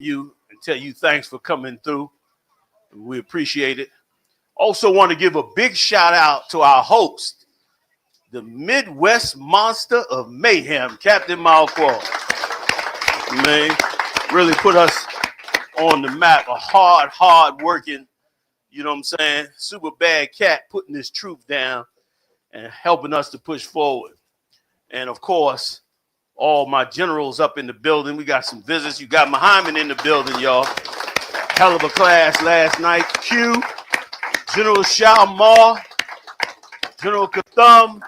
you and tell you thanks for coming through. We appreciate it. Also want to give a big shout out to our host, the Midwest Monster of Mayhem, Captain Malquad. Man, really put us on the map. A hard working, you know what I'm saying, super bad cat putting this truth down and helping us to push forward. And of course, all my generals up in the building. We got some visits. You got Muhammad in the building, y'all. Hell of a class last night. Q, General Shalmar, General Katham.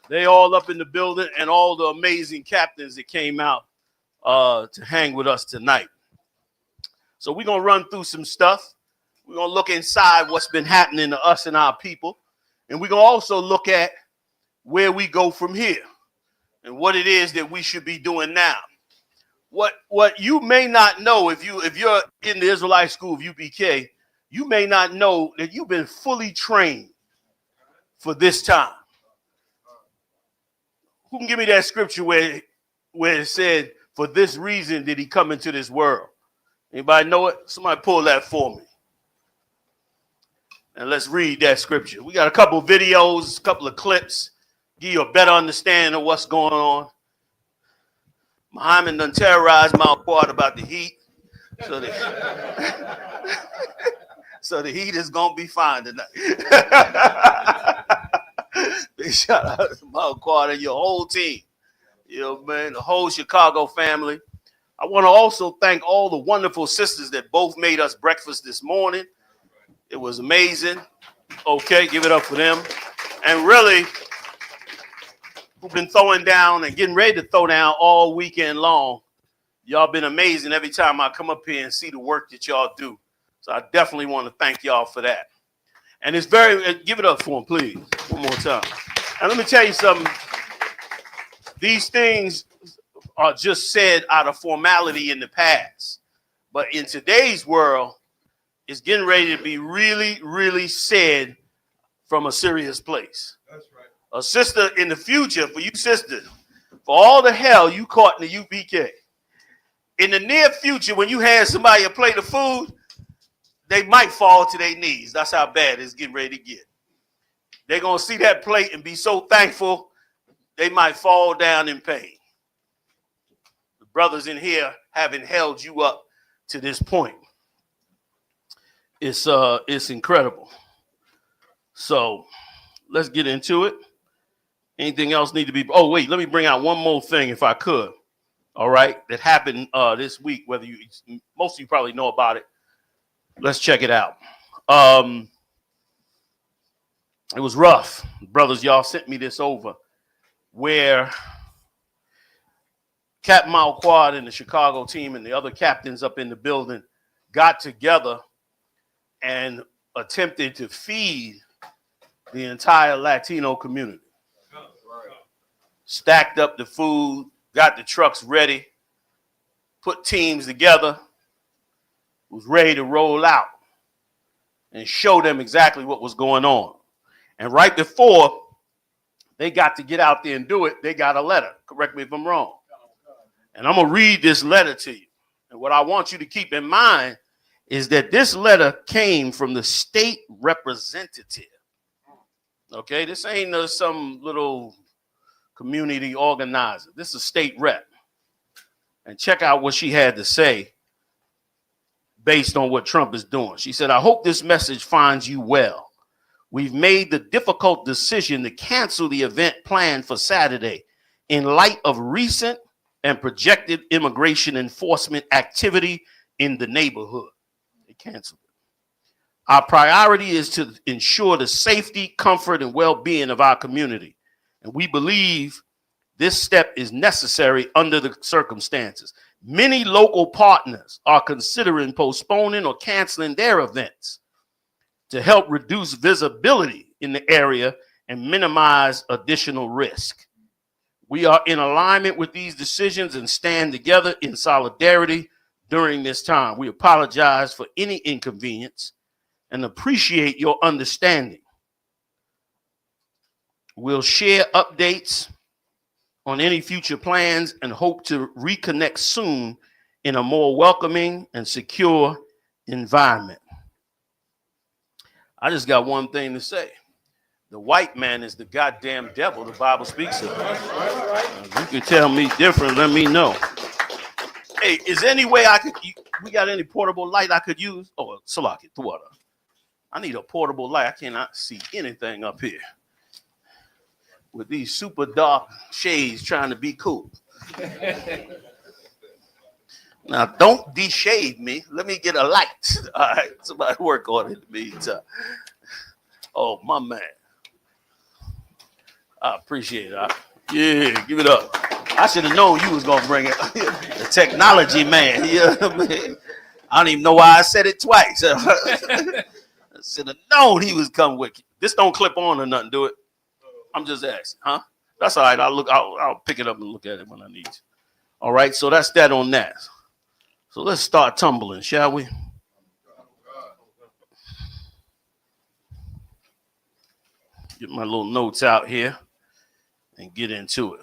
They all up in the building, and all the amazing captains that came out to hang with us tonight. So we're going to run through some stuff. We're going to look inside what's been happening to us and our people. And we're going to also look at where we go from here and what it is that we should be doing now. What you may not know, if you're in the Israelite school of UPK, you may not know that you've been fully trained for this time. Who can give me that scripture where it said, for this reason did he come into this world? Anybody know it? Somebody pull that for me. And let's read that scripture. We got a couple of videos, a couple of clips, give you a better understanding of what's going on. Muhammad done terrorized Malquad about the heat. So the heat is going to be fine tonight. Big shout out to Malquad and your whole team. You know, man, the whole Chicago family. I want to also thank all the wonderful sisters that both made us breakfast this morning. It was amazing. Okay, give it up for them. And really, who've been throwing down and getting ready to throw down all weekend long. Y'all been amazing every time I come up here and see the work that y'all do. So I definitely want to thank y'all for that. And it's give it up for them, please, one more time. And let me tell you something. These things are just said out of formality in the past. But in today's world, it's getting ready to be really, really said from a serious place. That's right. A sister in the future, for you sisters, for all the hell you caught in the UPK, in the near future, when you had somebody a plate of food, they might fall to their knees. That's how bad it's getting ready to get. They're going to see that plate and be so thankful, they might fall down in pain. The brothers in here haven't held you up to this point. It's incredible. So let's get into it. Anything else need to be? Oh, wait, let me bring out one more thing if I could. All right, that happened this week. Most of you probably know about it. Let's check it out. It was rough. Brothers, y'all sent me this over where Captain Malquad and the Chicago team and the other captains up in the building got together and attempted to feed the entire Latino community. Stacked up the food, got the trucks ready, put teams together, was ready to roll out and show them exactly what was going on. And right before they got to get out there and do it, they got a letter. Correct me if I'm wrong. And I'm going to read this letter to you. And what I want you to keep in mind is that this letter came from the state representative. Okay, this ain't some little community organizer. This is a state rep. And check out what she had to say based on what Trump is doing. She said, I hope this message finds you well. We've made the difficult decision to cancel the event planned for Saturday in light of recent and projected immigration enforcement activity in the neighborhood. They canceled it. Our priority is to ensure the safety, comfort, and well-being of our community. And we believe this step is necessary under the circumstances. Many local partners are considering postponing or canceling their events to help reduce visibility in the area and minimize additional risk. We are in alignment with these decisions and stand together in solidarity during this time. We apologize for any inconvenience and appreciate your understanding. We'll share updates on any future plans and hope to reconnect soon in a more welcoming and secure environment. I just got one thing to say. The white man is the goddamn devil the Bible speaks of. If you can tell me different, let me know. Hey, is there any way we got any portable light I could use? Oh, Salaki, the water. I need a portable light. I cannot see anything up here with these super dark shades trying to be cool. Now, don't de-shade me. Let me get a light. All right, somebody work on it in the meantime. Oh, my man. I appreciate it. Yeah, give it up. I should have known you was going to bring it. The technology man. You know what I mean? I don't even know why I said it twice. I should have known he was coming with you. This don't clip on or nothing, do it? I'm just asking, huh? That's all right. I'll pick it up and look at it when I need to. All right, so that's that on that. So let's start tumbling, shall we? Get my little notes out here and get into it.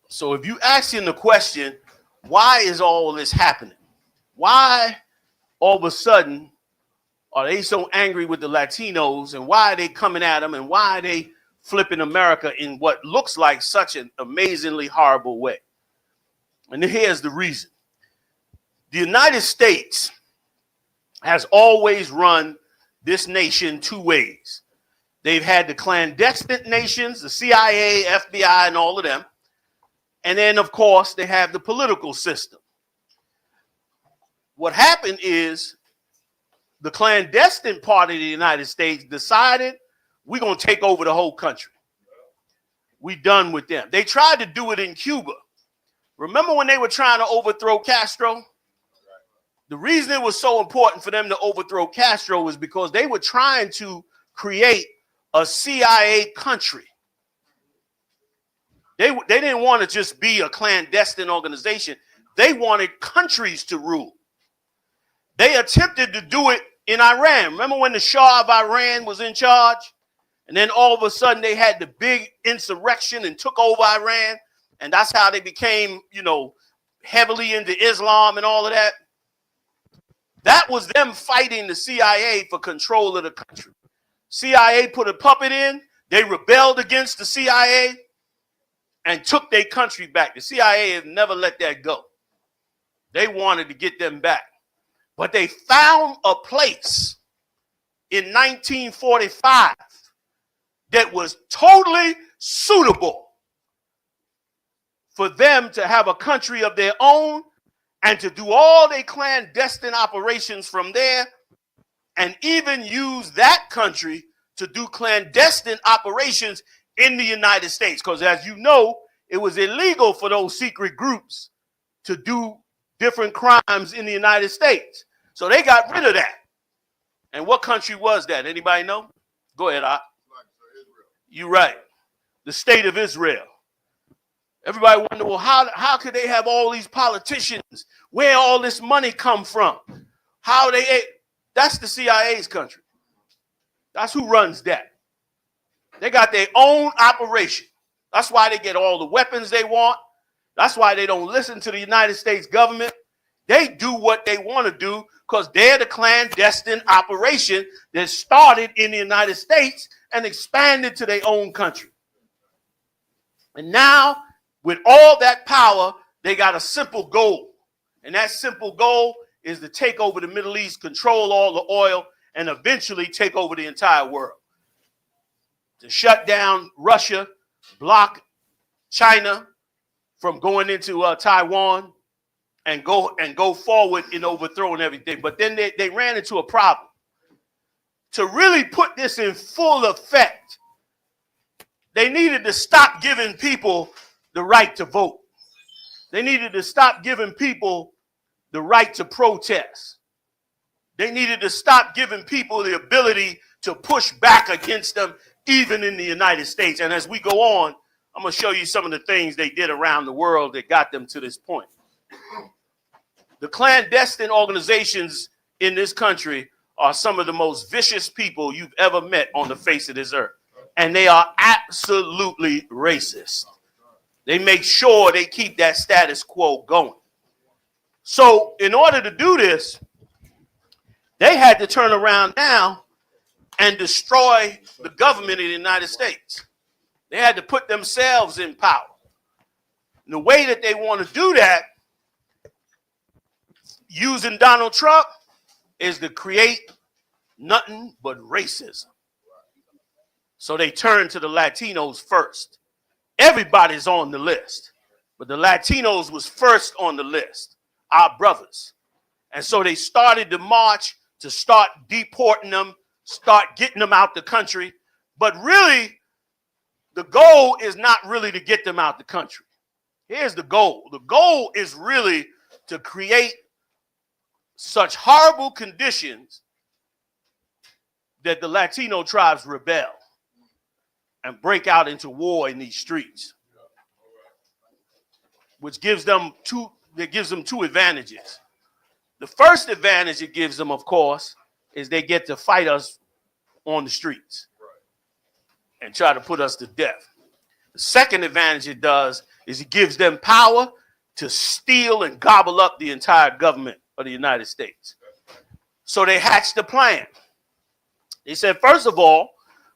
So if you asking the question, why is all this happening? Why all of a sudden are they so angry with the Latinos, and why are they coming at them, and why are they flipping America in what looks like such an amazingly horrible way? And here's the reason. The United States has always run this nation two ways. They've had the clandestine nations, the CIA, FBI, and all of them. And then, of course, they have the political system. What happened is the clandestine part of the United States decided we're going to take over the whole country. We done with them. They tried to do it in Cuba. Remember when they were trying to overthrow Castro? The reason it was so important for them to overthrow Castro was because they were trying to create a CIA country. They didn't want to just be a clandestine organization. They wanted countries to rule. They attempted to do it in Iran. Remember when the Shah of Iran was in charge? And then all of a sudden they had the big insurrection and took over Iran. And that's how they became, heavily into Islam and all of that. That was them fighting the CIA for control of the country. CIA put a puppet in. They rebelled against the CIA and took their country back. The CIA has never let that go. They wanted to get them back. But they found a place in 1945 that was totally suitable for them to have a country of their own and to do all their clandestine operations from there, and even use that country to do clandestine operations in the United States. Because as you know, it was illegal for those secret groups to do different crimes in the United States. So they got rid of that. And what country was that? Anybody know? Go ahead, Op. You're right. The state of Israel. Everybody wonder, well, how could they have all these politicians? Where all this money come from? That's the CIA's country. That's who runs that. They got their own operation. That's why they get all the weapons they want. That's why they don't listen to the United States government. They do what they want to do because they're the clandestine operation that started in the United States and expanded to their own country. And now, with all that power, they got a simple goal. And that simple goal is to take over the Middle East, control all the oil, and eventually take over the entire world. To shut down Russia, block China from going into Taiwan, and go forward in overthrowing everything. But then they ran into a problem. To really put this in full effect, they needed to stop giving people the right to vote. They needed to stop giving people the right to protest. They needed to stop giving people the ability to push back against them, even in the United States. And as we go on, I'm going to show you some of the things they did around the world that got them to this point. The clandestine organizations in this country are some of the most vicious people you've ever met on the face of this earth. and they are absolutely racist. They make sure they keep that status quo going. So in order to do this, they had to turn around now and destroy the government of the United States. They had to put themselves in power. And the way that they want to do that, using Donald Trump, is to create nothing but racism. So they turn to the Latinos first. Everybody's on the list, but the Latinos was first on the list, our brothers. And so they started to march to start deporting them, start getting them out the country. But really, the goal is not really to get them out the country. Here's the goal. The goal is really to create such horrible conditions that the Latino tribes rebel and break out into war in these streets, which gives them two advantages. The first advantage it gives them, of course, is they get to fight us on the streets and try to put us to death. The second advantage it does is it gives them power to steal and gobble up the entire government of the United States. So they hatched a plan. They said, first of all,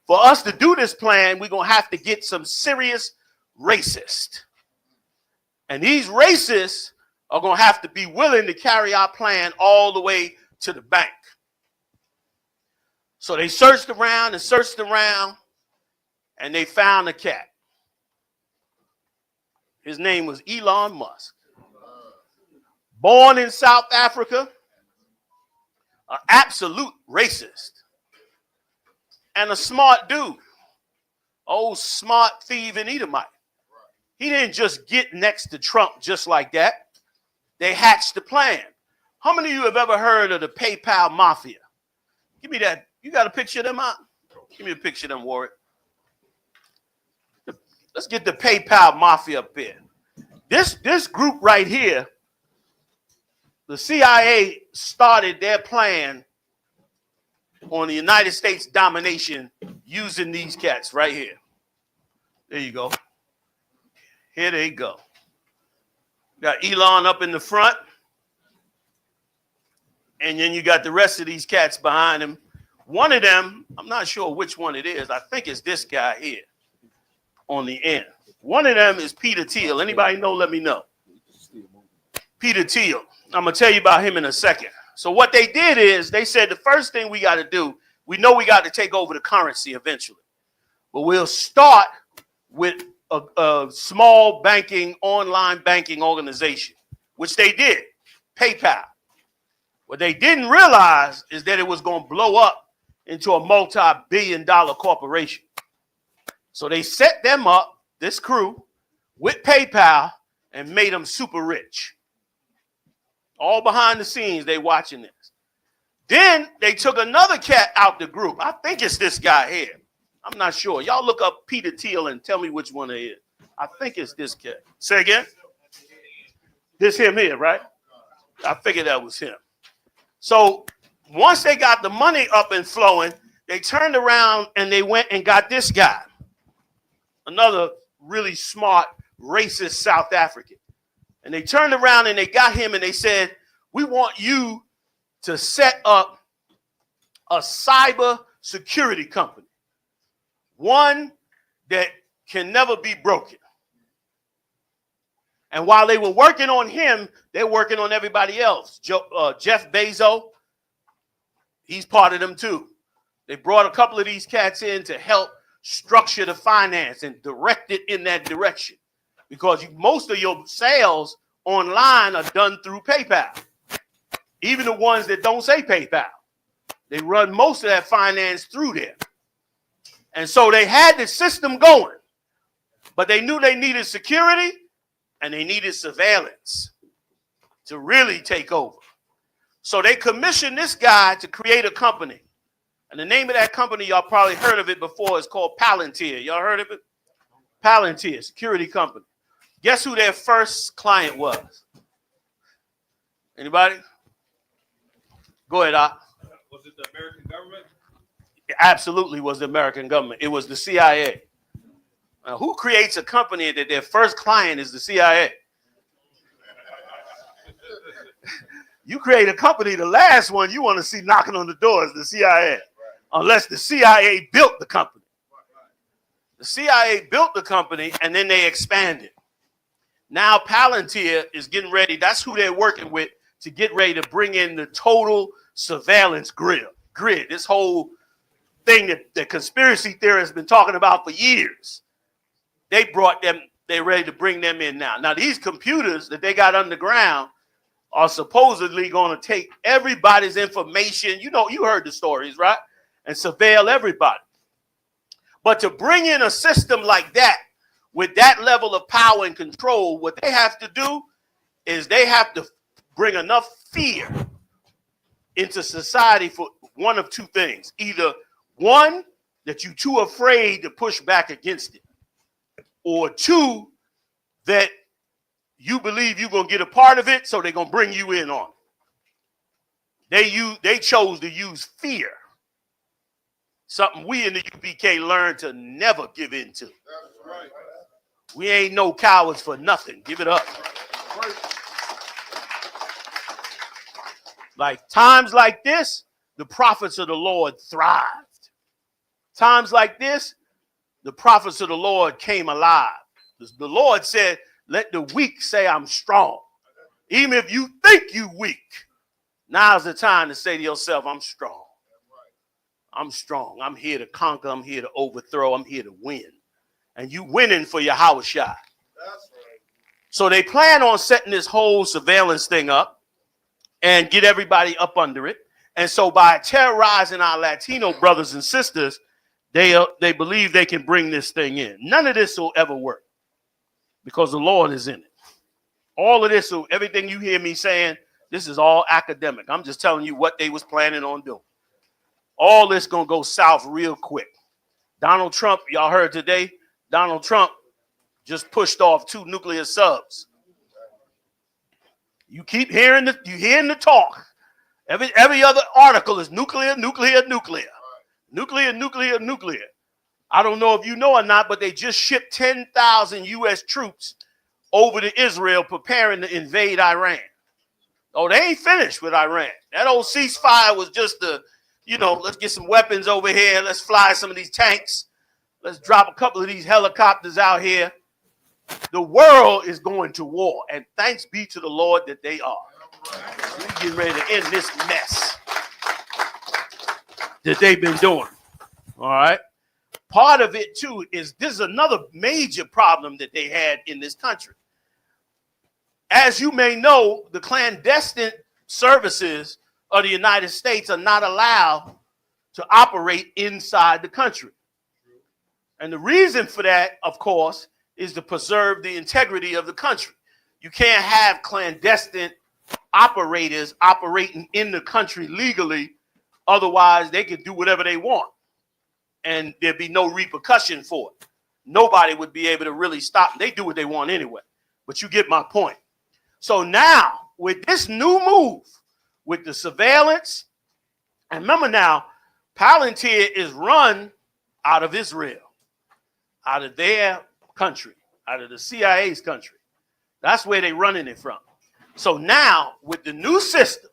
for us to do this plan, we're going to have to get some serious racists. And these racists are going to have to be willing to carry our plan all the way to the bank. So they searched around, and they found a cat. His name was Elon Musk. Born in South Africa, an absolute racist, and a smart dude, old smart thief and Edomite. He didn't just get next to Trump just like that. They hatched the plan. How many of you have ever heard of the PayPal Mafia? Give me that. You got a picture of them out? Give me a picture of them, Warwick. Let's get the PayPal Mafia up here. This group right here, the CIA started their plan on the United States domination using these cats right here. There you go. Here they go. Got Elon up in the front. And then you got the rest of these cats behind him. One of them, I'm not sure which one it is. I think it's this guy here on the end. One of them is Peter Thiel. Anybody know? Let me know. Peter Thiel. I'm going to tell you about him in a second. So what they did is they said the first thing we got to do, we know we got to take over the currency eventually. But we'll start with a small banking, online banking organization, which they did, PayPal. What they didn't realize is that it was going to blow up into a multi-billion-dollar corporation. So they set them up, this crew, with PayPal and made them super rich. All behind the scenes, they watching this. Then they took another cat out the group. I think it's this guy here. I'm not sure. Y'all look up Peter Thiel and tell me which one it is. I think it's this cat. Say again? This him here, right? I figured that was him. So once they got the money up and flowing, they turned around and they went and got this guy, another really smart, racist South African. And they turned around and they got him and they said, we want you to set up a cyber security company, one that can never be broken. And while they were working on him, they're working on everybody else. Jeff Bezos, he's part of them too. They brought a couple of these cats in to help structure the finance and direct it in that direction. Because most of your sales online are done through PayPal. Even the ones that don't say PayPal. They run most of that finance through there. And so they had the system going. But they knew they needed security and they needed surveillance to really take over. So they commissioned this guy to create a company. And the name of that company, y'all probably heard of it before, is called Palantir. Y'all heard of it? Palantir, security company. Guess who their first client was? Anybody? Go ahead, Doc. Was it the American government? absolutely was the American government. It was the CIA. Now, who creates a company that their first client is the CIA? You create a company, the last one you want to see knocking on the door is the CIA, unless the CIA built the company. The CIA built the company, and then they expanded. Now Palantir is getting ready. That's who they're working with to get ready to bring in the total surveillance grid. This whole thing that the conspiracy theorists have been talking about for years. They're ready to bring them in now. Now, these computers that they got underground are supposedly going to take everybody's information. You know, you heard the stories, right? And surveil everybody. But to bring in a system like that, with that level of power and control, what they have to do is they have to bring enough fear into society for one of two things. Either one, that you're too afraid to push back against it, or two, that you believe you're going to get a part of it, so they're going to bring you in on it. They chose to use fear, something we in the UPK learned to never give in to. That's right. We ain't no cowards for nothing. Give it up. Like times like this, the prophets of the Lord thrived. Times like this, the prophets of the Lord came alive. The Lord said, let the weak say I'm strong. Even if you think you weak, now's the time to say to yourself, I'm strong. I'm strong. I'm here to conquer. I'm here to overthrow. I'm here to win. And you winning for your house shot. That's right. So they plan on setting this whole surveillance thing up and get everybody up under it. And so by terrorizing our Latino brothers and sisters, they believe they can bring this thing in. None of this will ever work because the Lord is in it. All of this, everything you hear me saying, this is all academic. I'm just telling you what they was planning on doing. All this going to go south real quick. Donald Trump, y'all heard today, Donald Trump just pushed off 2 nuclear subs. You keep hearing the talk. Every other article is nuclear. I don't know if you know or not, but they just shipped 10,000 U.S. troops over to Israel preparing to invade Iran. Oh, they ain't finished with Iran. That old ceasefire was just let's get some weapons over here. Let's fly some of these tanks. Let's drop a couple of these helicopters out here. The world is going to war, and thanks be to the Lord that they are. We're getting ready to end this mess that they've been doing. All right. Part of it, too, is this is another major problem that they had in this country. As you may know, the clandestine services of the United States are not allowed to operate inside the country. And the reason for that, of course, is to preserve the integrity of the country. You can't have clandestine operators operating in the country legally. Otherwise, they can do whatever they want, and there'd be no repercussion for it. Nobody would be able to really stop them. They do what they want anyway. But you get my point. So now, with this new move, with the surveillance, and remember now, Palantir is run out of Israel, out of their country, out of the CIA's country. That's where they're running it from. So now, with the new system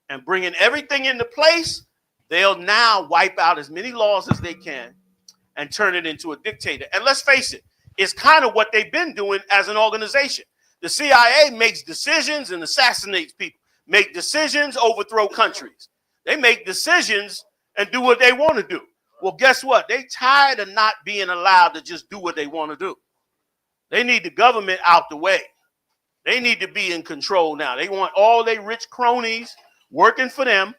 and bringing everything into place, they'll now wipe out as many laws as they can and turn it into a dictator. And let's face it, it's kind of what they've been doing as an organization. The CIA makes decisions and assassinates people, make decisions, overthrow countries. They make decisions and do what they want to do. Well, guess what? They tired of not being allowed to just do what they want to do. They need the government out the way. They need to be in control now. They want all their rich cronies working for them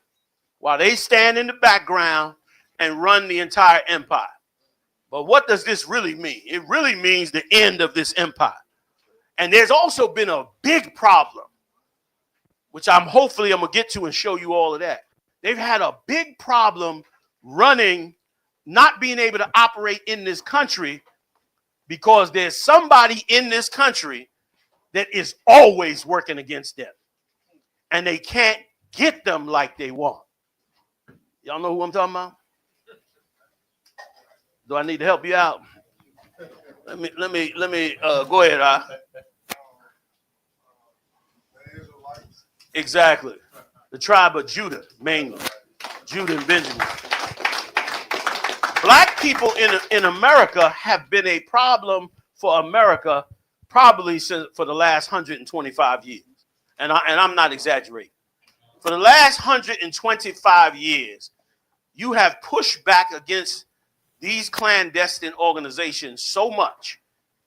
while they stand in the background and run the entire empire. But what does this really mean? It really means the end of this empire. And there's also been a big problem, which hopefully I'm going to get to and show you all of that. They've had a big problem running, not being able to operate in this country because there's somebody in this country that is always working against them. And they can't get them like they want. Y'all know who I'm talking about? Do I need to help you out? Let me go ahead. Exactly. The tribe of Judah, mainly. Judah and Benjamin. Black people in America have been a problem for America probably for the last 125 years. And I'm not exaggerating. For the last 125 years, you have pushed back against these clandestine organizations so much,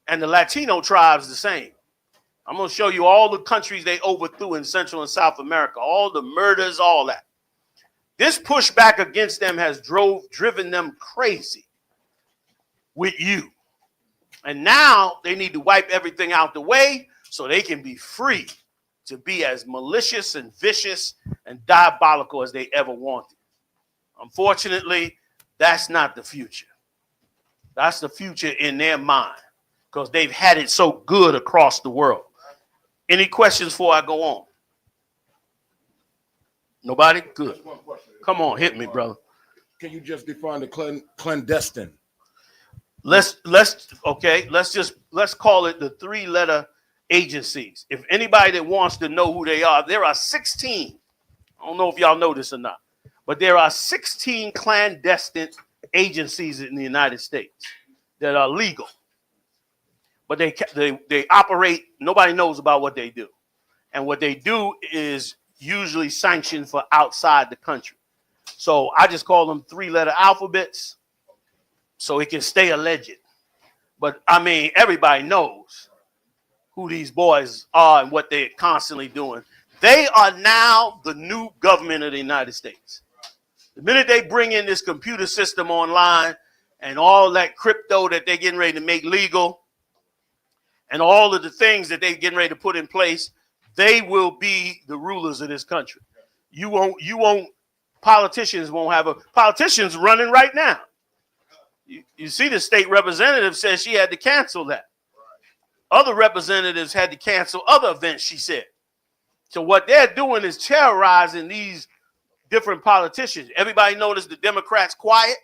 and the Latino tribes the same. I'm going to show you all the countries they overthrew in Central and South America, all the murders, all that. This pushback against them has driven them crazy with you. And now they need to wipe everything out the way so they can be free to be as malicious and vicious and diabolical as they ever wanted. Unfortunately, that's not the future. That's the future in their mind because they've had it so good across the world. Any questions before I go on? Nobody? Good. Come on, hit me, brother. Can you just define the clandestine? Let's call it the three-letter agencies. If anybody that wants to know who they are, there are 16. I don't know if y'all know this or not, but there are 16 clandestine agencies in the United States that are legal. But they operate, nobody knows about what they do. And what they do is usually sanctioned for outside the country. So I just call them three-letter alphabets so it can stay alleged. But I mean, everybody knows who these boys are and what they're constantly doing. They are now the new government of the United States. The minute they bring in this computer system online and all that crypto that they're getting ready to make legal, and all of the things that they're getting ready to put in place, they will be the rulers of this country. Politicians won't have politicians running right now. You see the state representative says she had to cancel that. Other representatives had to cancel other events, she said. So what they're doing is terrorizing these different politicians. Everybody noticed the Democrats quiet?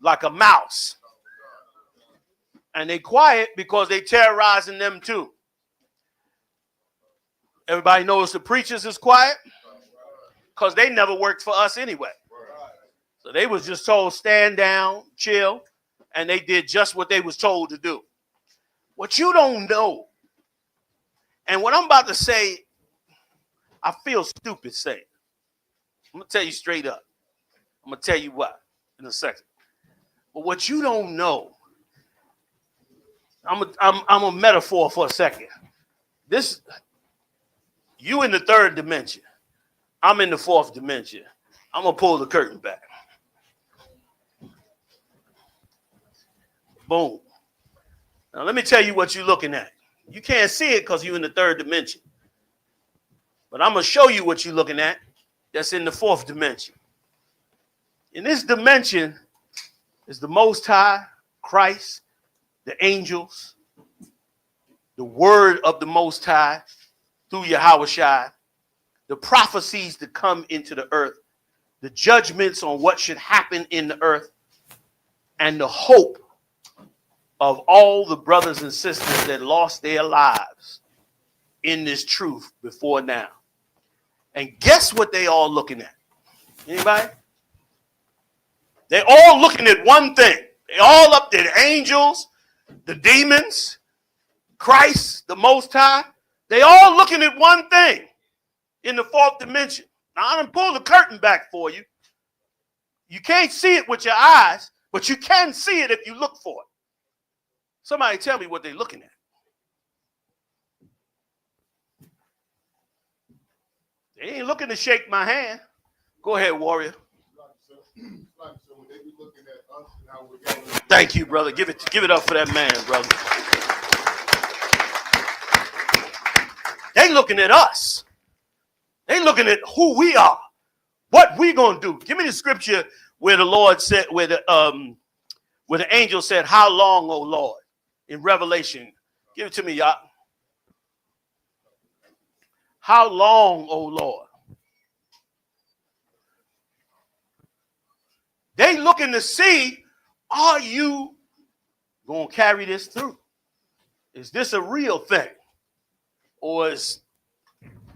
Like a mouse. And they quiet because they terrorizing them too. Everybody knows the preachers is quiet because they never worked for us anyway. So they was just told stand down, chill, and they did just what they was told to do. What you don't know, and what I'm about to say, I feel stupid saying. I'm going to tell you straight up. I'm going to tell you what in a second. But what you don't know, I'm a metaphor for a second. You in the third dimension. I'm in the fourth dimension. I'm going to pull the curtain back. Boom. Now let me tell you what you're looking at. You can't see it because you're in the third dimension. But I'm going to show you what you're looking at that's in the fourth dimension. In this dimension is the Most High, Christ, the angels, the word of the Most High through Yahushua, the prophecies to come into the earth, the judgments on what should happen in the earth, and the hope of all the brothers and sisters that lost their lives in this truth before now. And guess what they all looking at? Anybody? They're all looking at one thing. They all up there, the angels, the demons, Christ, the Most High. They all looking at one thing in the fourth dimension. Now, I'm going to pull the curtain back for you. You can't see it with your eyes, but you can see it if you look for it. Somebody tell me what they're looking at. They ain't looking to shake my hand. Go ahead, warrior. Thank you, brother. Give it up for that man, brother. They looking at us. They looking at who we are, what we gonna do. Give me the scripture where the Lord said, where the angel said, "How long, O Lord?" In Revelation. Give it to me, y'all. How long, O Lord? They looking to see, Are you going to carry this through? Is this a real thing? Or is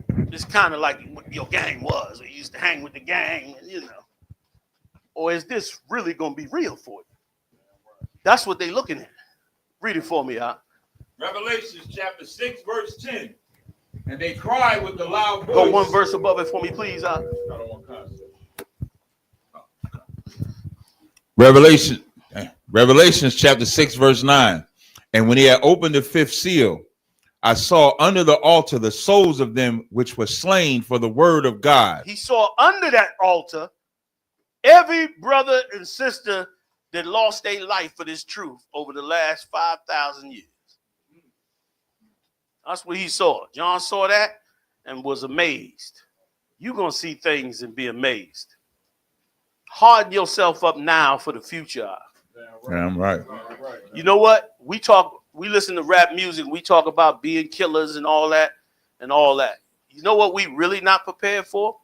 this kind of like what your gang was? Or you used to hang with the gang, and. Or is this really going to be real for you? That's what they're looking at. Read it for me, huh? Revelation chapter 6, verse 10. And they cried with a loud voice. Go one verse above it for me, please, huh? Revelation chapter 6, verse 9. And when he had opened the fifth seal, I saw under the altar the souls of them which were slain for the word of God. He saw under that altar every brother and sister that lost their life for this truth over the last 5,000 years. That's what he saw. John saw that and was amazed. You're going to see things and be amazed. Harden yourself up now for the future. I'm right. You know what? We listen to rap music. We talk about being killers and all that and all that. You know what we really not prepared for?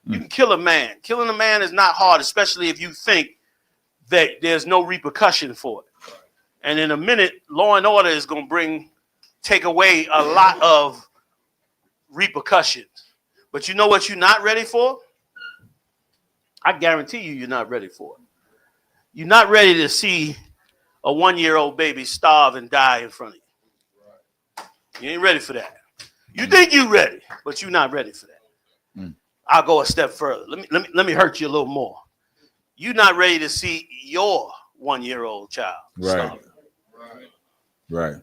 You can kill a man. Killing a man is not hard, especially if you think that there's no repercussion for it. And in a minute, law and order is going to take away a lot of repercussions. But you know what you're not ready for? I guarantee you're not ready for it. You're not ready to see a 1-year-old baby starve and die in front of you. You ain't ready for that. You think you're ready, but you're not ready for that. I'll go a step further. Let me hurt you a little more. You're not ready to see your 1-year-old child starving. Right.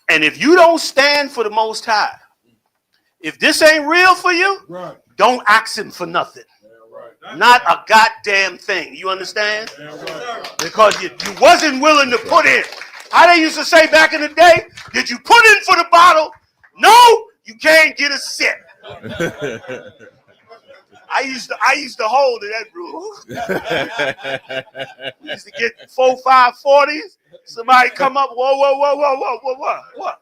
And if you don't stand for the Most High, if this ain't real for you, don't ask him for nothing. Not a goddamn thing. You understand? Because you wasn't willing to put in. How they used to say back in the day, did you put in for the bottle? No, you can't get a sip. I used to hold to that rule. We used to get 4, 5, 40s. Somebody come up, what?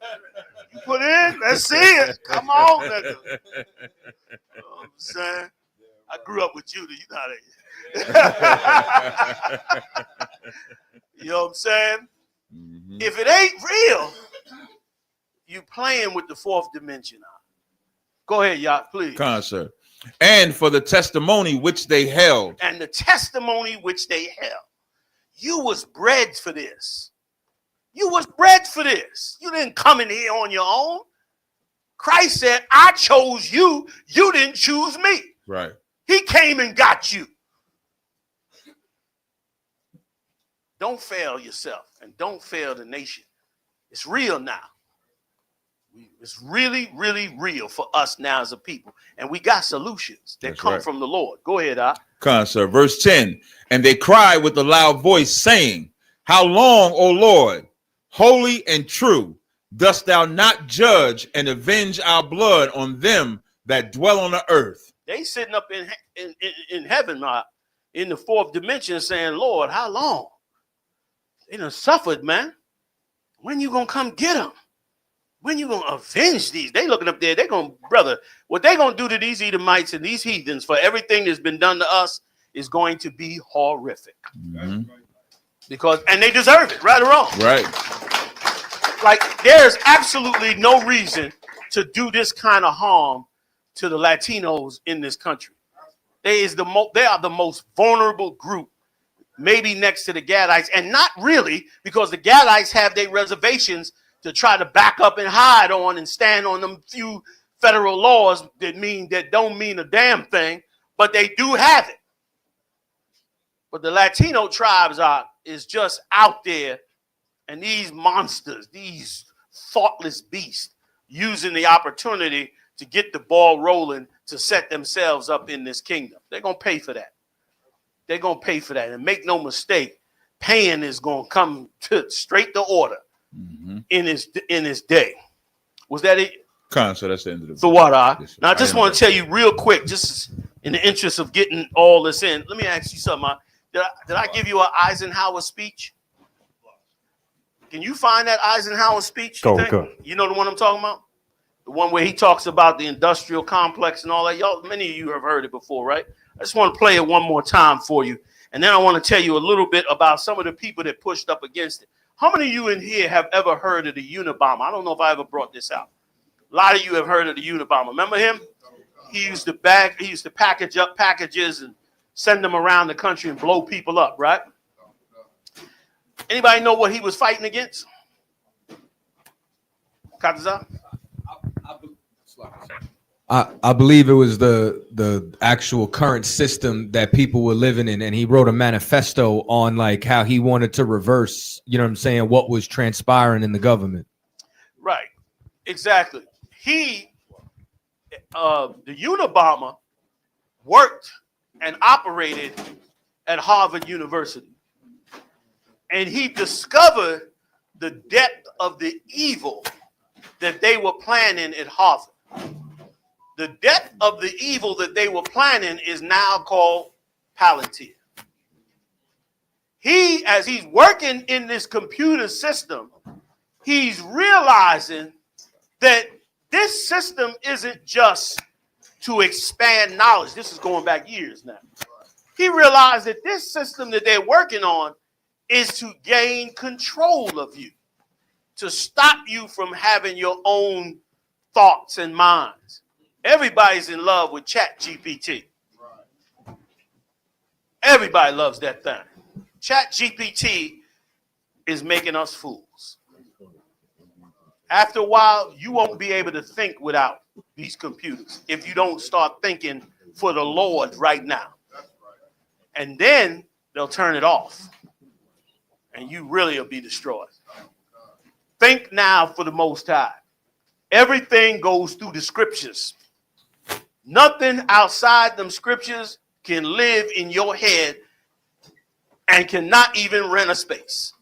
You put in? Let's see it. Come on, nigga. You know what I'm saying? I grew up with Judah. You know how they. You know what I'm saying? Mm-hmm. If it ain't real, you playing with the fourth dimension. Go ahead, y'all, please. Concert. And for the testimony which they held. And the testimony which they held. You was bred for this. You was bred for this. You didn't come in here on your own. Christ said, I chose you. You didn't choose me. Right. He came and got you. Don't fail yourself and don't fail the nation. It's real now. It's really, really real for us now as a people. And we got solutions that come from the Lord. Go ahead, Concert. Verse 10. And they cried with a loud voice, saying, How long, O Lord, holy and true, dost thou not judge and avenge our blood on them that dwell on the earth? They sitting up in heaven, in the fourth dimension, saying, Lord, how long? They done suffered, man. When you gonna come get them? When you gonna avenge these? They looking up there. They gonna, brother, what they gonna do to these Edomites and these heathens for everything that's been done to us is going to be horrific. Mm-hmm. And they deserve it, right or wrong. Right. Like there's absolutely no reason to do this kind of harm to the Latinos in this country. They are the most vulnerable group, maybe next to the Gadites, and not really, because the Gadites have their reservations to try to back up and hide on and stand on them few federal laws that don't mean a damn thing, but they do have it. But the Latino tribes is just out there, and these monsters, these thoughtless beasts, using the opportunity to get the ball rolling to set themselves up in this kingdom. They're going to pay for that. They're going to pay for that. And make no mistake, paying is going to come straight to order in his day. Was that it? So that's the end of the So what, Now, I just want to tell you real quick, just in the interest of getting all this in, let me ask you something. Did I give you an Eisenhower speech? Can you find that Eisenhower speech? You know the one I'm talking about? The one where he talks about the industrial complex and all that. Y'all, many of you have heard it before, right? I just want to play it one more time for you. And then I want to tell you a little bit about some of the people that pushed up against it. How many of you in here have ever heard of the Unabomber? I don't know if I ever brought this out. A lot of you have heard of the Unabomber. Remember him? He used to package up packages and send them around the country and blow people up, right? Anybody know what he was fighting against? Kataza? I believe it was the actual current system that people were living in, and he wrote a manifesto on like how he wanted to reverse, you know what I'm saying, what was transpiring in the government. Right, exactly. The Unabomber worked and operated at Harvard University, and he discovered the depth of the evil that they were planning at Harvard. The depth of the evil that they were planning is now called Palantir. As he's working in this computer system, he's realizing that this system isn't just to expand knowledge. This is going back years now. He realized that this system that they're working on is to gain control of you, to stop you from having your own thoughts and minds. Everybody's in love with ChatGPT. Everybody loves that thing. ChatGPT is making us fools. After a while, you won't be able to think without these computers if you don't start thinking for the Lord right now. And then they'll turn it off, and you really will be destroyed. Think now for the Most High. Everything goes through the scriptures. Nothing outside them scriptures can live in your head and cannot even rent a space.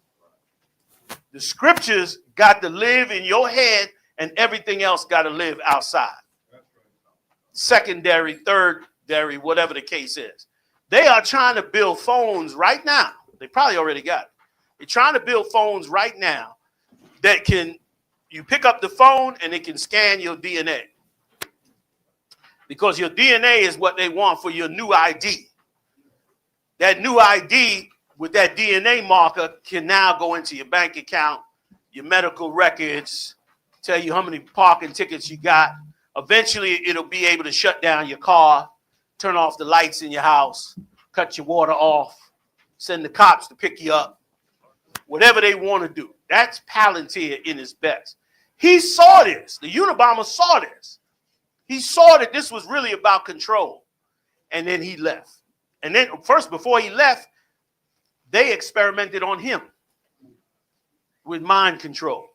The scriptures got to live in your head, and everything else got to live outside. Secondary, thirdary, whatever the case is. They are trying to build phones right now. They probably already got it. They're trying to build phones right now that you pick up the phone and it can scan your DNA. Because your DNA is what they want for your new ID. That new ID with that DNA marker can now go into your bank account, your medical records, tell you how many parking tickets you got. Eventually, it'll be able to shut down your car, turn off the lights in your house, cut your water off, send the cops to pick you up, whatever they want to do. That's Palantir in its best. He saw this. The Unabomber saw this. He saw that this was really about control. And then he left. And then first, before he left, they experimented on him with mind control.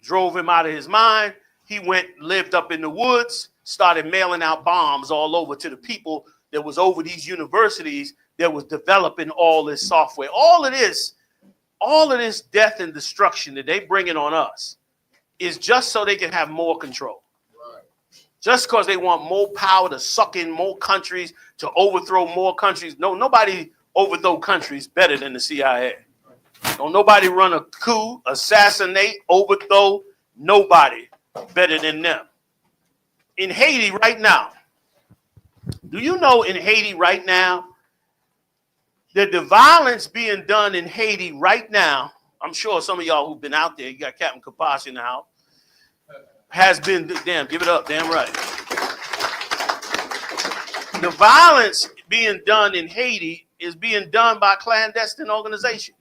Drove him out of his mind. He lived up in the woods, started mailing out bombs all over to the people that was over these universities that was developing all this software. All of this death and destruction that they bringing on us is just so they can have more control. Just because they want more power to suck in more countries, to overthrow more countries. No, nobody overthrow countries better than the CIA. Don't nobody run a coup, assassinate, overthrow, nobody better than them. In Haiti right now, do you know in Haiti right now that the violence being done in Haiti right now, I'm sure some of y'all who've been out there, you got Captain Kapash in the house, has been, damn, give it up, damn right. The violence being done in Haiti is being done by clandestine organizations.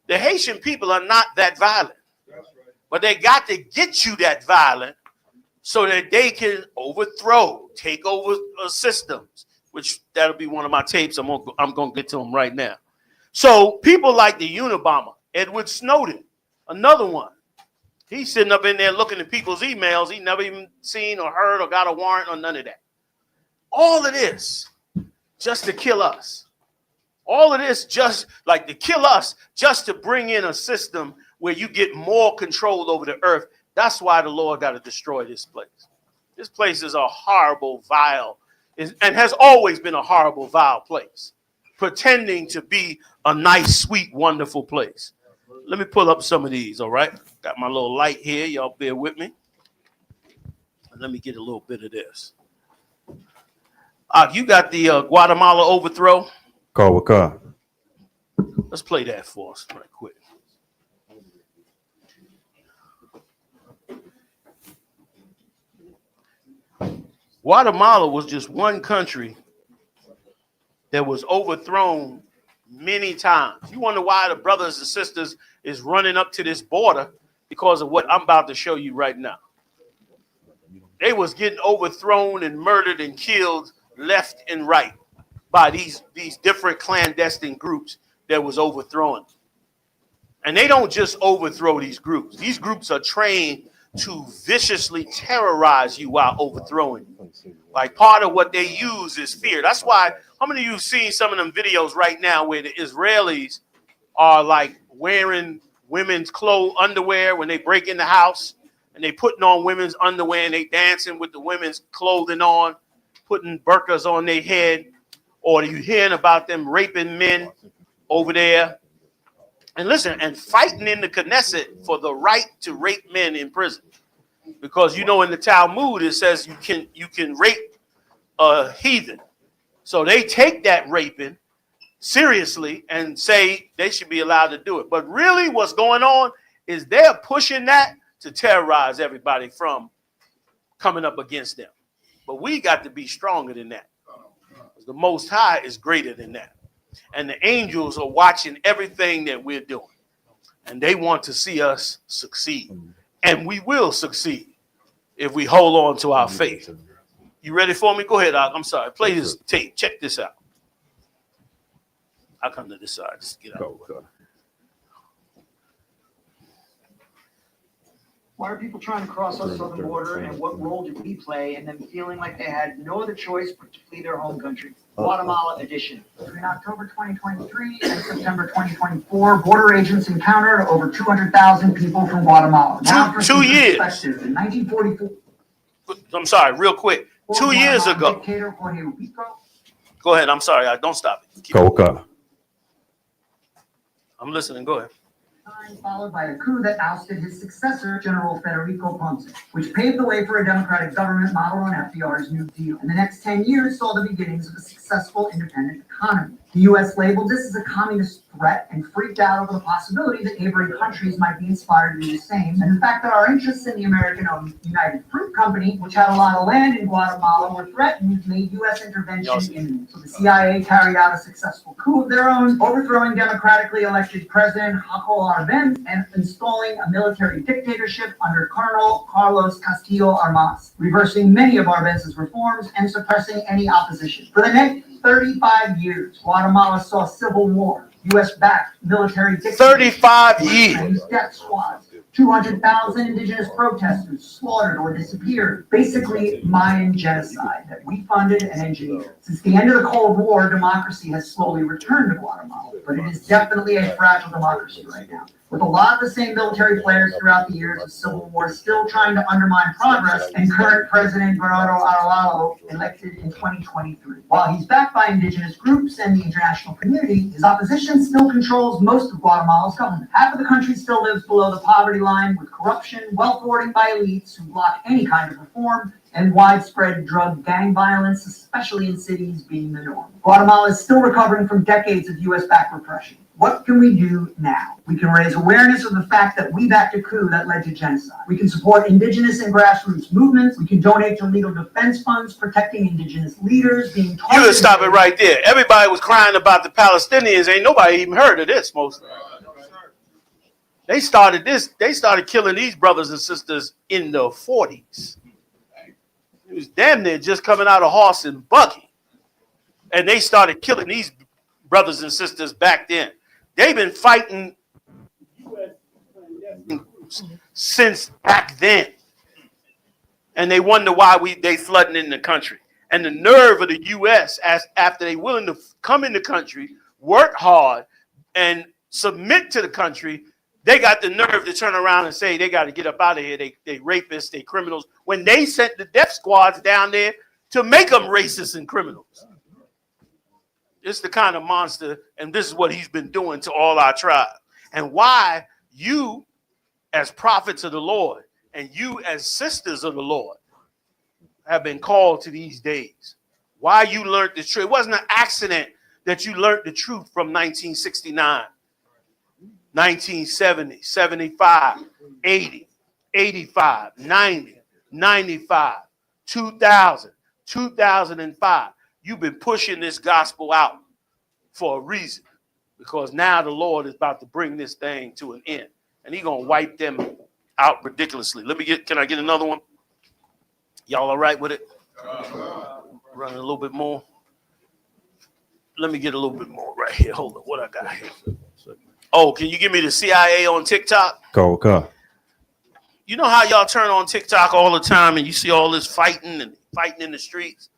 The Haitian people are not that violent, but they got to get you that violent so that they can overthrow, take over systems, which that'll be one of my tapes. I'm going to get to them right now. So people like the Unabomber, Edward Snowden, another one. He's sitting up in there looking at people's emails he never even seen or heard or got a warrant or none of that. All of this just to kill us. All of this just like to kill us, just to bring in a system where you get more control over the earth. That's why the Lord got to destroy this place. This place is a horrible, vile, and has always been a horrible, vile place, pretending to be a nice, sweet, wonderful place. Let me pull up some of these, all right? Got my little light here. Y'all bear with me. Let me get a little bit of this. You got the Guatemala overthrow. Call. Let's play that for us right quick. Guatemala was just one country that was overthrown many times. You wonder why the brothers and sisters is running up to this border because of what I'm about to show you right now. They was getting overthrown and murdered and killed left and right by these different clandestine groups that was overthrowing. And they don't just overthrow these groups. These groups are trained to viciously terrorize you while overthrowing you. Like part of what they use is fear. That's why, how many of you have seen some of them videos right now where the Israelis are like wearing women's underwear when they break in the house, and they putting on women's underwear and they dancing with the women's clothing on, putting burqas on their head, or you hearing about them raping men over there? And listen, and fighting in the Knesset for the right to rape men in prison. Because you know in the Talmud it says you can rape a heathen. So they take that raping seriously and say they should be allowed to do it. But really what's going on is they're pushing that to terrorize everybody from coming up against them. But we got to be stronger than that. The Most High is greater than that. And the angels are watching everything that we're doing. And they want to see us succeed. And we will succeed if we hold on to our faith. You ready for me? Go ahead, Doc. I'm sorry. Play this tape. Check this out. I'll come to this side. Just get out. Why are people trying to cross our southern border, and what role did we play in them feeling like they had no other choice but to flee their home country? Guatemala edition. Between October 2023 and September 2024, border agents encountered over 200,000 people from Guatemala. Now, for two years. In 1944. I'm sorry, real quick. 2 years ago. Dictator Jorge Ubico. Go ahead. I'm sorry. Don't stop it. Keep Coca. I'm listening. Go ahead. Followed by a coup that ousted his successor, General Federico Ponce, which paved the way for a democratic government modeled on FDR's New Deal. And the next 10 years saw the beginnings of a successful independent economy. The U.S. labeled this as a communist threat and freaked out over the possibility that neighboring countries might be inspired to do the same. And the fact that our interests in the American-owned United Fruit Company, which had a lot of land in Guatemala, were threatened, made U.S. intervention imminent. So the CIA carried out a successful coup of their own, overthrowing democratically elected President Jaco Arbenz and installing a military dictatorship under Colonel Carlos Castillo Armas, reversing many of Arbenz's reforms and suppressing any opposition. For the next 35 years, Guatemala saw civil war, U.S.-backed military dictatorship, 35 years. Death squads, 200,000 indigenous protesters slaughtered or disappeared. Basically, Mayan genocide that we funded and engineered. Since the end of the Cold War, democracy has slowly returned to Guatemala, but it is definitely a fragile democracy right now. With a lot of the same military players throughout the years, the Civil War still trying to undermine progress, and current President Bernardo Arevalo elected in 2023. While he's backed by indigenous groups and the international community, his opposition still controls most of Guatemala's government. Half of the country still lives below the poverty line, with corruption, wealth hoarding by elites who block any kind of reform, and widespread drug gang violence, especially in cities, being the norm. Guatemala is still recovering from decades of U.S.-backed repression. What can we do now? We can raise awareness of the fact that we backed a coup that led to genocide. We can support indigenous and grassroots movements. We can donate to legal defense funds protecting indigenous leaders being targeted. You would stop it right there. Everybody was crying about the Palestinians. Ain't nobody even heard of this, mostly. They started this. They started killing these brothers and sisters in the 40s. It was damn near just coming out of horse and buggy. And they started killing these brothers and sisters back then. They've been fighting since back then. And they wonder why they flooding in the country. And the nerve of the U.S., after they willing to come in the country, work hard, and submit to the country, they got the nerve to turn around and say they got to get up out of here. They rapists, they criminals. When they sent the death squads down there to make them racists and criminals. It's the kind of monster, and this is what he's been doing to all our tribe. And why you, as prophets of the Lord, and you as sisters of the Lord, have been called to these days. Why you learned the truth. It wasn't an accident that you learned the truth from 1969 1970, 75, 80, 85, 90, 95, 2000, 2005. You've been pushing this gospel out for a reason, because now the Lord is about to bring this thing to an end, and he's going to wipe them out ridiculously. Can I get another one? Y'all all right with it? Running a little bit more. Let me get a little bit more right here. Hold on, what I got here? Oh, can you give me the CIA on TikTok? Go. You know how y'all turn on TikTok all the time and you see all this fighting in the streets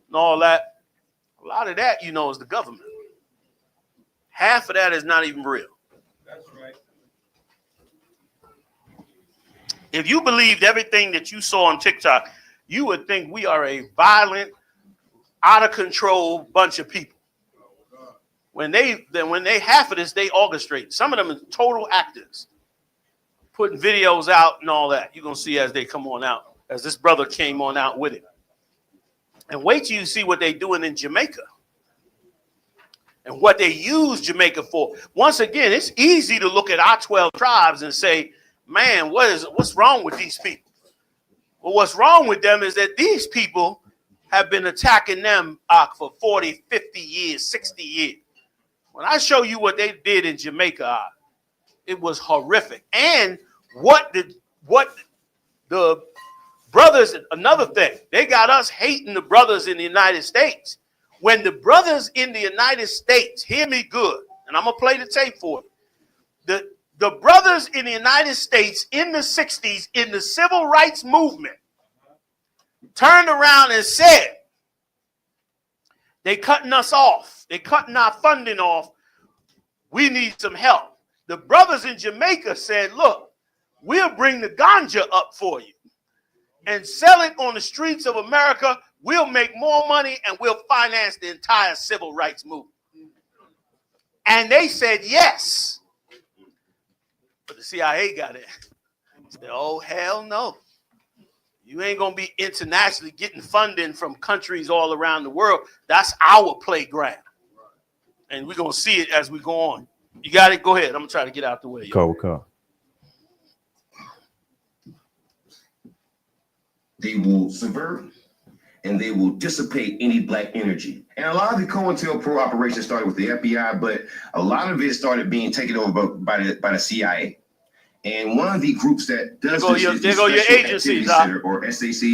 and all that? A lot of that, is the government. Half of that is not even real. That's right. If you believed everything that you saw on TikTok, you would think we are a violent, out of control bunch of people. When they half of this, they orchestrate. Some of them are total actors, putting videos out and all that. You're gonna see as they come on out, as this brother came on out with it. And wait till you see what they're doing in Jamaica and what they use Jamaica for. Once again, it's easy to look at our 12 tribes and say, man, what's wrong with these people? Well, what's wrong with them is that these people have been attacking them for 40, 50 years, 60 years. When I show you what they did in Jamaica, it was horrific. And what the brothers, another thing, they got us hating the brothers in the United States. When the brothers in the United States, hear me good, and I'm going to play the tape for you. The brothers in the United States in the 60s, in the civil rights movement, turned around and said, they cutting us off. They cutting our funding off. We need some help. The brothers in Jamaica said, look, we'll bring the ganja up for you and sell it on the streets of America. We'll make more money and we'll finance the entire civil rights movement. And they said yes. But the CIA got in. Said, oh, hell no. You ain't going to be internationally getting funding from countries all around the world. That's our playground. And we're going to see it as we go on. You got it? Go ahead. I'm going to try to get out the way. Go. They will subvert and they will dissipate any black energy. And a lot of the COINTELPRO operations started with the FBI, but a lot of it started being taken over by the CIA. And one of the groups that does this is the Special Activity Center, or SAC,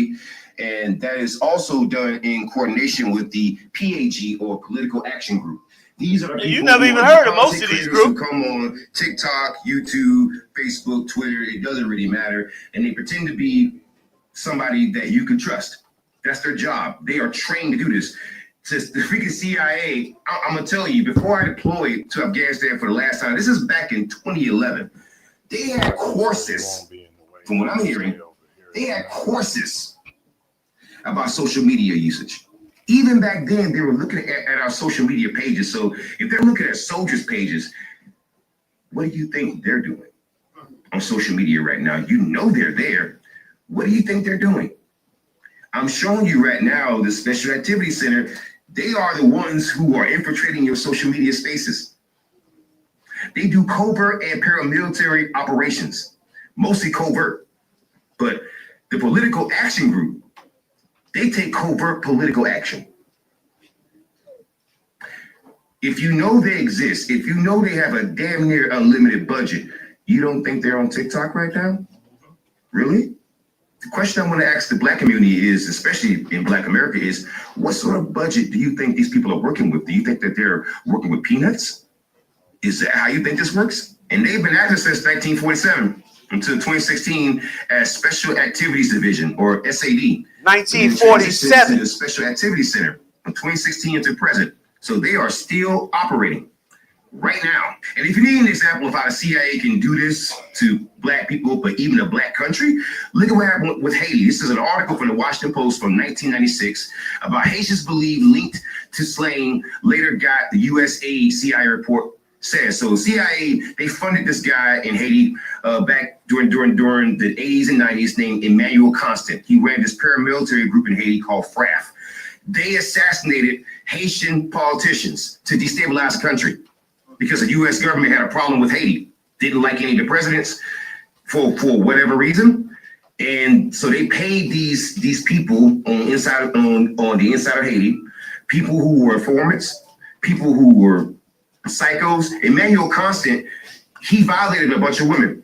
and that is also done in coordination with the PAG, or Political Action Group. These are the people you never even heard of most of these groups who come on TikTok, YouTube, Facebook, Twitter. It doesn't really matter, and they pretend to be somebody that you can trust. That's their job. They are trained to do this. Since the freaking CIA, I'm gonna tell you, before I deployed to Afghanistan for the last time, this is back in 2011. They had courses, from what I'm hearing, they had courses about social media usage. Even back then, they were looking at our social media pages. So if they're looking at soldiers' pages, what do you think they're doing on social media right now? You know they're there. What do you think they're doing? I'm showing you right now the Special Activity Center. They are the ones who are infiltrating your social media spaces. They do covert and paramilitary operations, mostly covert. But the Political Action Group, they take covert political action. If you know they exist, if you know they have a damn near unlimited budget, you don't think they're on TikTok right now? Really? The question I want to ask the Black community is, especially in Black America, is what sort of budget do you think these people are working with? Do you think that they're working with peanuts? Is that how you think this works? And they've been active since 1947 until 2016 as Special Activities Division, or SAD. 1947. To the Special Activities Center from 2016 to present. So they are still operating right now. And if you need an example of how the CIA can do this to Black people, but even a Black country, look at what happened with Haiti. This is an article from the Washington Post from 1996 about Haitians believed linked to slaying, later got the USAID CIA report says. So CIA, they funded this guy in Haiti back during the 80s and 90s named Emmanuel Constant. He ran this paramilitary group in Haiti called FRAF. They assassinated Haitian politicians to destabilize the country because the U.S. government had a problem with Haiti. didn't like any of the presidents for whatever reason. And so they paid these people on the inside of Haiti, people who were informants, people who were psychos. Emmanuel Constant, he violated a bunch of women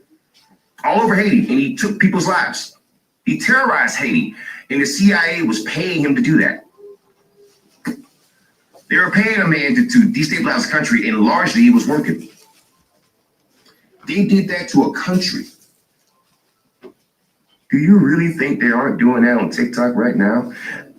all over Haiti, and he took people's lives. He terrorized Haiti, and the CIA was paying him to do that. They were paying a man to destabilize the country, and largely it was working. They did that to a country. Do you really think they aren't doing that on TikTok right now?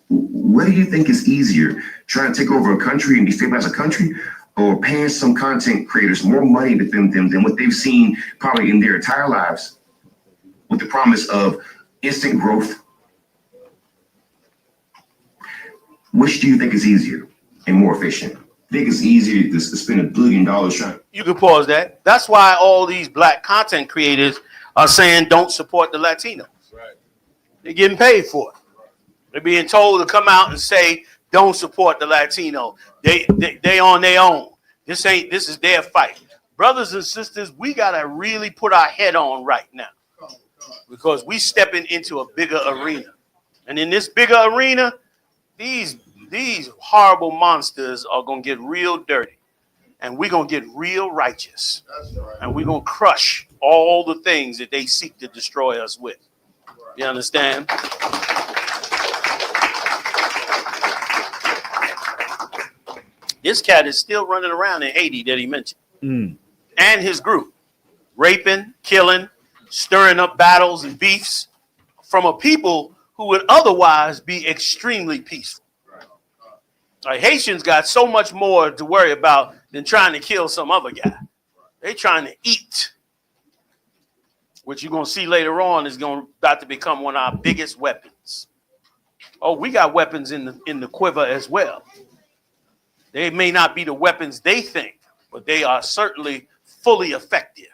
What do you think is easier, trying to take over a country and destabilize a country, or paying some content creators more money than what they've seen probably in their entire lives, with the promise of instant growth? Which do you think is easier and more efficient? I think it's easier to spend $1 billion trying. You can pause that. That's why all these black content creators are saying don't support the Latinos. Right. They're getting paid for it. They're being told to come out and say don't support the Latino. They on their own. This is their fight. Brothers and sisters, we gotta really put our head on right now, because we stepping into a bigger arena. And in this bigger arena, these horrible monsters are gonna get real dirty, and we're gonna get real righteous. And we're gonna crush all the things that they seek to destroy us with. You understand? This cat is still running around in Haiti that he mentioned. And his group, raping, killing, stirring up battles and beefs from a people who would otherwise be extremely peaceful. Like, Haitians got so much more to worry about than trying to kill some other guy. They trying to eat, which you're gonna see later on is about to become one of our biggest weapons. Oh, we got weapons in the quiver as well. They may not be the weapons they think, but they are certainly fully effective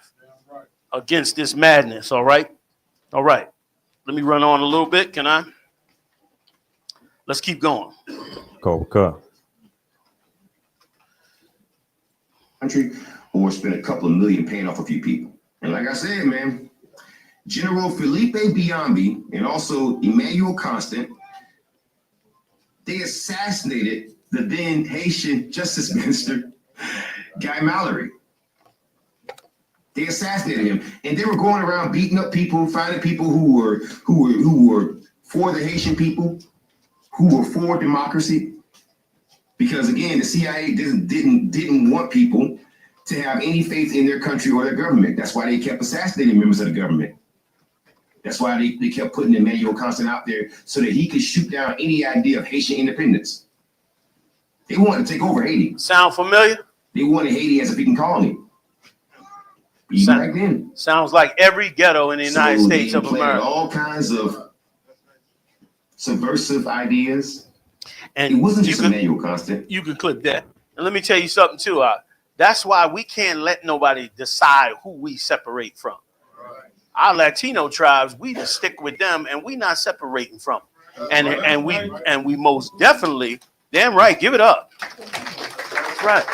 against this madness. All right. All right. Let me run on a little bit. Can I? Let's keep going. Go. Country, or spend a couple of million paying off a few people. And like I said, man, General Felipe Biambi and also Emmanuel Constant, they assassinated the then Haitian Justice Minister, Guy Mallory. They assassinated him, and they were going around beating up people, finding people who were for the Haitian people, who were for democracy. Because again, the CIA didn't want people to have any faith in their country or their government. That's why they kept assassinating members of the government. That's why they kept putting Emmanuel Constant out there so that he could shoot down any idea of Haitian independence. They wanted to take over Haiti. Sound familiar? They wanted Haiti as a freaking colony. Even back then. Sounds like every ghetto in the United States of America. All kinds of subversive ideas. And it wasn't just Emmanuel Constant. You can clip that. And let me tell you something too. That's why we can't let nobody decide who we separate from. Right. Our Latino tribes, we just stick with them, and we not separating from them. And we most definitely, damn right, give it up. That's right.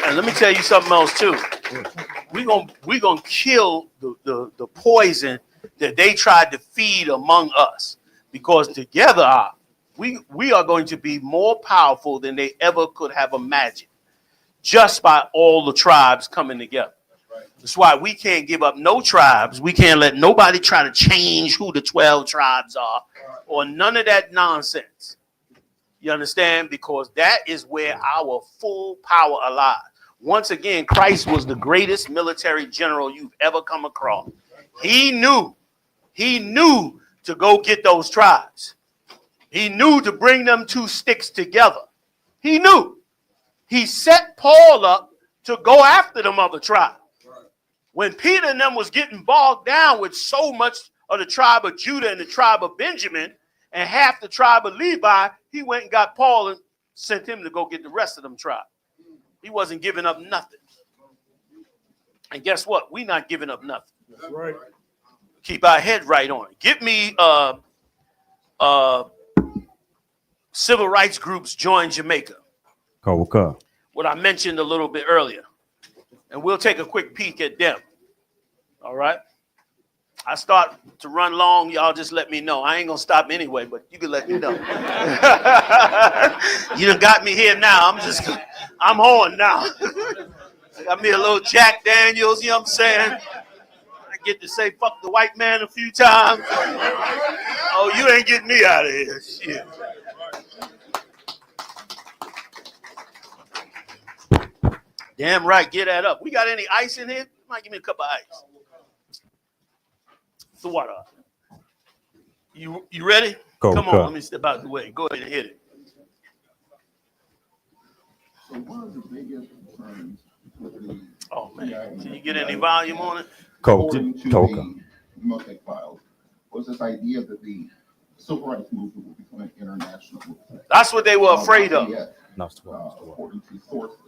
And let me tell you something else too. We gonna kill the poison that they tried to feed among us, because together we are going to be more powerful than they ever could have imagined, just by all the tribes coming together. That's why we can't give up no tribes. We can't let nobody try to change who the 12 tribes are, or none of that nonsense. You understand? Because that is where our full power lies. Once again, Christ was the greatest military general you've ever come across. He knew to go get those tribes. He knew to bring them two sticks together. He knew. He set Paul up to go after them other tribes. When Peter and them was getting bogged down with so much of the tribe of Judah and the tribe of Benjamin and half the tribe of Levi, he went and got Paul and sent him to go get the rest of them tribes. He wasn't giving up nothing. And guess what? We not giving up nothing. That's right. Keep our head right on it. Give me civil rights groups join Jamaica. What I mentioned a little bit earlier. and we'll take a quick peek at them. All right? I start to run long, y'all just let me know. I ain't gonna stop anyway, but you can let me know. You done got me here now. I'm on now. I got me a little Jack Daniels, you know what I'm saying? I get to say fuck the white man a few times. Oh, you ain't getting me out of here. Shit. Damn right, get that up. We got any ice in here? Might give me a cup of ice. The water. You ready? Come on, let me step out the way. Go ahead and hit it. So one of the biggest concerns with the Oh man, can you get any volume on it? according to the Mosaic Files was this idea that the civil rights movement would become an international movement. That's what they were afraid of. According to sources,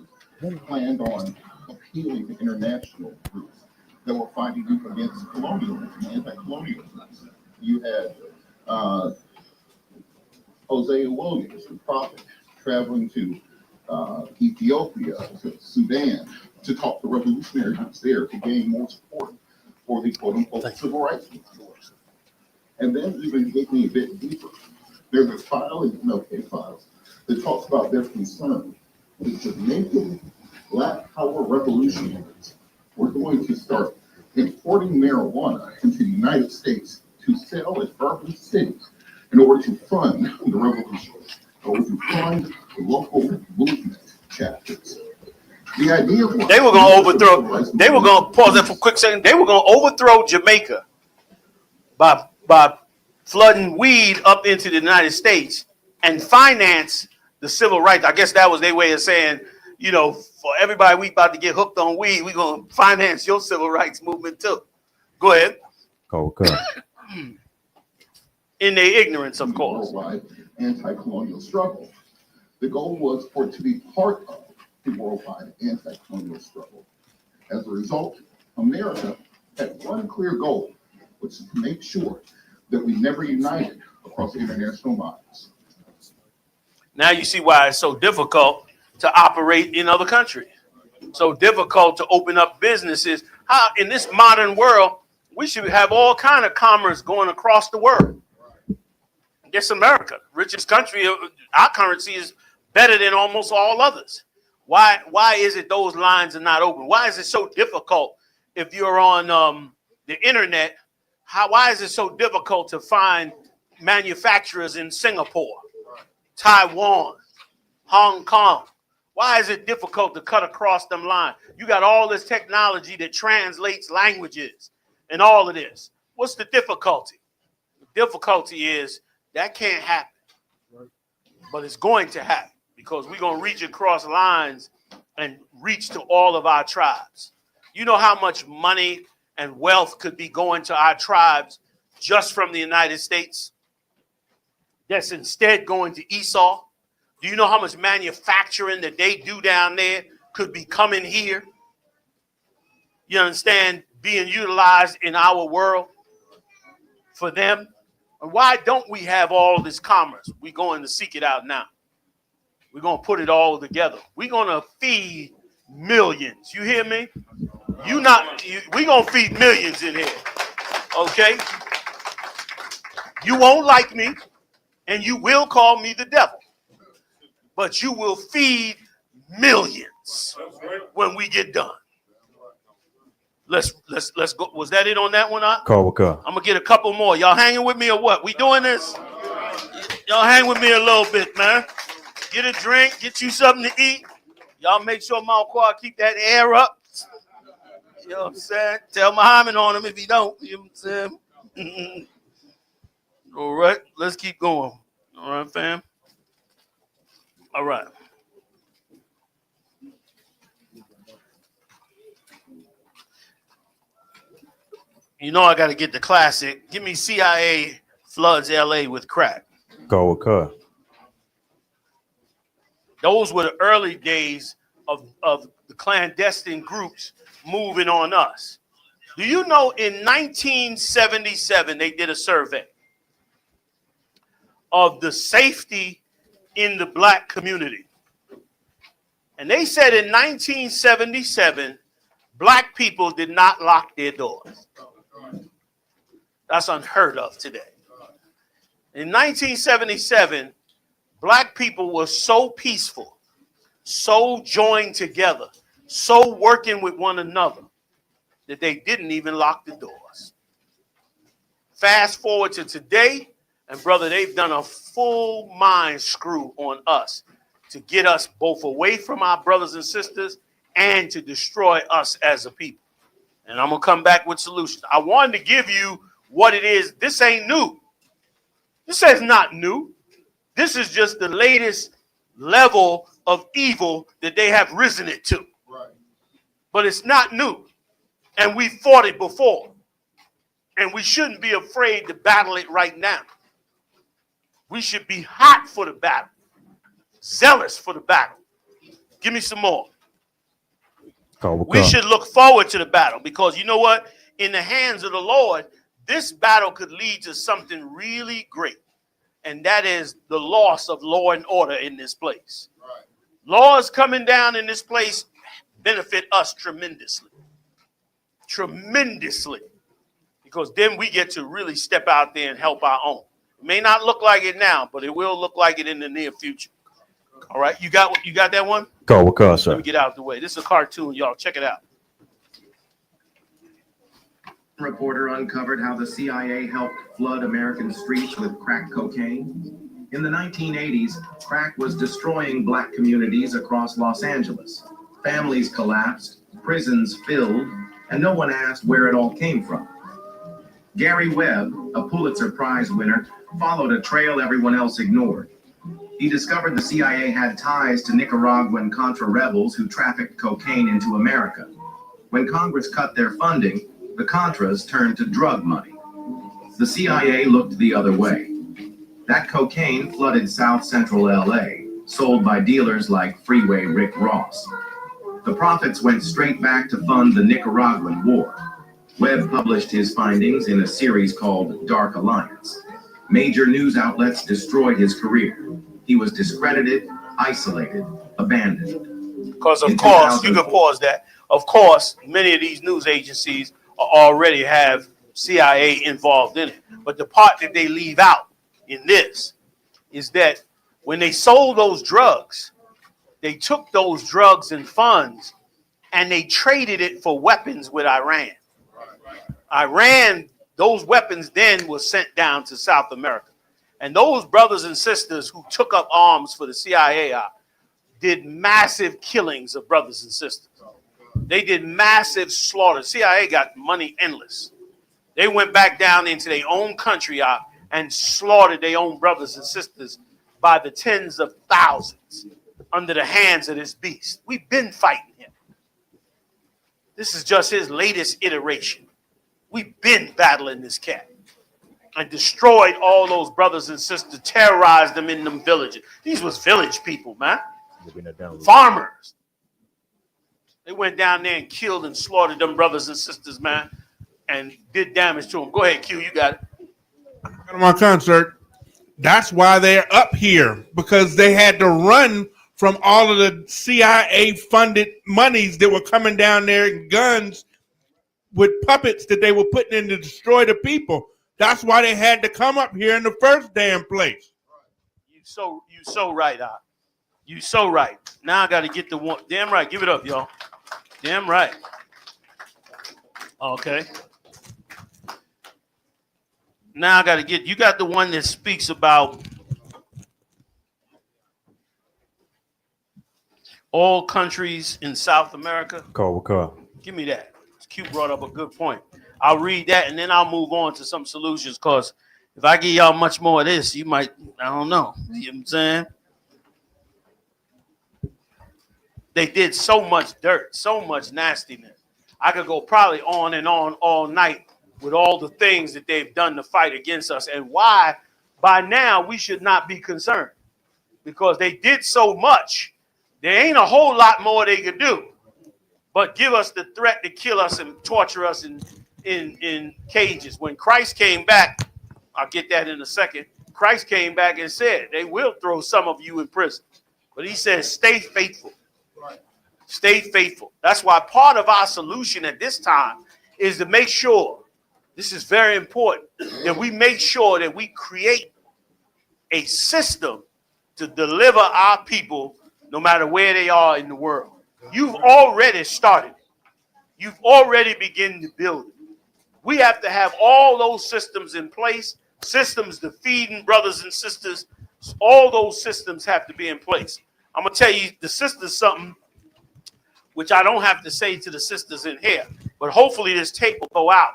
planned on appealing to international groups that were fighting against colonialism, anti-colonialism. You had Hosea Williams, the prophet, traveling to Ethiopia, to Sudan, to talk to revolutionary groups there to gain more support for the quote-unquote civil rights movement. And then even digging a bit deeper, there's a file in the MLK files that talks about their concern that Jamaican Black Power revolutionaries were going to start importing marijuana into the United States to sell in urban cities in order to fund the revolution, in order to fund the local movement chapters. The idea was they were going to overthrow. They were going to pause that for a quick second. They were going to overthrow Jamaica by flooding weed up into the United States and finance the civil rights. I guess that was their way of saying, you know, for everybody we about to get hooked on weed, we're going to finance your civil rights movement too. Go ahead. Okay. In their ignorance, of course. Worldwide anti-colonial struggle. The goal was for it to be part of the worldwide anti-colonial struggle. As a result, America had one clear goal, which is to make sure that we never united across international lines. Now you see why it's so difficult to operate in other countries. So difficult to open up businesses. How in this modern world, we should have all kind of commerce going across the world. Yes, America, richest country. Our currency is better than almost all others. Why is it those lines are not open? Why is it so difficult if you're on the internet? Why is it so difficult to find manufacturers in Singapore, Taiwan, Hong Kong? Why is it difficult to cut across them lines? You got all this technology that translates languages and all of this. What's the difficulty? The difficulty is that can't happen, but it's going to happen because we're going to reach across lines and reach to all of our tribes. You know how much money and wealth could be going to our tribes just from the United States that's instead going to Esau? Do you know how much manufacturing that they do down there could be coming here? You understand? Being utilized in our world for them. And why don't we have all this commerce? We're going to seek it out now. We're going to put it all together. We're going to feed millions. You hear me? We're going to feed millions in here. Okay? You won't like me, and you will call me the devil. But you will feed millions when we get done. Let's go. Was that it on that one? I'm gonna get a couple more. Y'all hanging with me or what? We doing this? Y'all hang with me a little bit, man. Get a drink, get you something to eat. Y'all make sure Malquad keep that air up. You know what I'm saying? Tell Muhammad on him if he don't. You know what I'm saying? All right, let's keep going. All right, fam. All right. You know I got to get the classic. Give me CIA floods L.A. with crack. Those were the early days of the clandestine groups moving on us. Do you know in 1977 they did a survey of the safety in the black community? And they said in 1977, Black people did not lock their doors. That's unheard of today. In 1977, black people were so peaceful, so joined together, so working with one another that they didn't even lock the doors. Fast forward to today, and brother, they've done a full mind screw on us to get us both away from our brothers and sisters and to destroy us as a people. And I'm going to come back with solutions. I wanted to give you what it is. This ain't new. This is not new. This is just the latest level of evil that they have risen it to. Right. But it's not new. And we fought it before. And we shouldn't be afraid to battle it right now. We should be hot for the battle, zealous for the battle. Give me some more. We should look forward to the battle because you know what? In the hands of the Lord, this battle could lead to something really great. And that is the loss of law and order in this place. Right. Laws coming down in this place benefit us tremendously. Tremendously. Because then we get to really step out there and help our own. It may not look like it now, but it will look like it in the near future. All right, you got that one? Go, sir. Let me get out of the way. This is a cartoon, y'all. Check it out. Reporter uncovered how the CIA helped flood American streets with crack cocaine. In the 1980s, crack was destroying black communities across Los Angeles. Families collapsed, prisons filled, and no one asked where it all came from. Gary Webb, a Pulitzer Prize winner, followed a trail everyone else ignored. He discovered the CIA had ties to Nicaraguan Contra rebels who trafficked cocaine into America. When Congress cut their funding, the Contras turned to drug money. The CIA looked the other way. That cocaine flooded South Central LA, sold by dealers like Freeway Rick Ross. The profits went straight back to fund the Nicaraguan war. Webb published his findings in a series called Dark Alliance. Major news outlets destroyed his career. He was discredited, isolated, abandoned. Because, of course, you can pause that. Of course, many of these news agencies already have CIA involved in it. But the part that they leave out in this is that when they sold those drugs, they took those drugs and funds and they traded it for weapons with Iran. Iran, those weapons then were sent down to South America. And those brothers and sisters who took up arms for the CIA did massive killings of brothers and sisters. They did massive slaughter. CIA got money endless. They went back down into their own country and slaughtered their own brothers and sisters by the tens of thousands under the hands of this beast. We've been fighting him. This is just his latest iteration. We've been battling this cat and destroyed all those brothers and sisters, terrorized them in them villages. These was village people, man. Farmers. They went down there and killed and slaughtered them brothers and sisters, man, and did damage to them. Go ahead, Q, you got it. At my concert, that's why they're up here, because they had to run from all of the CIA-funded monies that were coming down there and guns with puppets that they were putting in to destroy the people. That's why they had to come up here in the first damn place. You so right, You so right. Now I got to get the one. Damn right. Give it up, y'all. Damn right. Okay. Now I got to get. You got the one that speaks about all countries in South America. Give me that. Q brought up a good point. I'll read that and then I'll move on to some solutions, because if I give y'all much more of this, you might, I don't know. You know what I'm saying? They did so much dirt, so much nastiness. I could go probably on and on all night with all the things that they've done to fight against us and why by now we should not be concerned, because they did so much. There ain't a whole lot more they could do but give us the threat to kill us and torture us in cages. When Christ came back, I'll get that in a second. Christ came back and said, they will throw some of you in prison. But he says, stay faithful. Stay faithful. That's why part of our solution at this time is to make sure, this is very important, that we make sure that we create a system to deliver our people no matter where they are in the world. You've already started it. You've already begun to build it. We have to have all those systems in place, systems to feeding brothers and sisters. All those systems have to be in place. I'm going to tell you, the sisters, something which I don't have to say to the sisters in here, but hopefully this tape will go out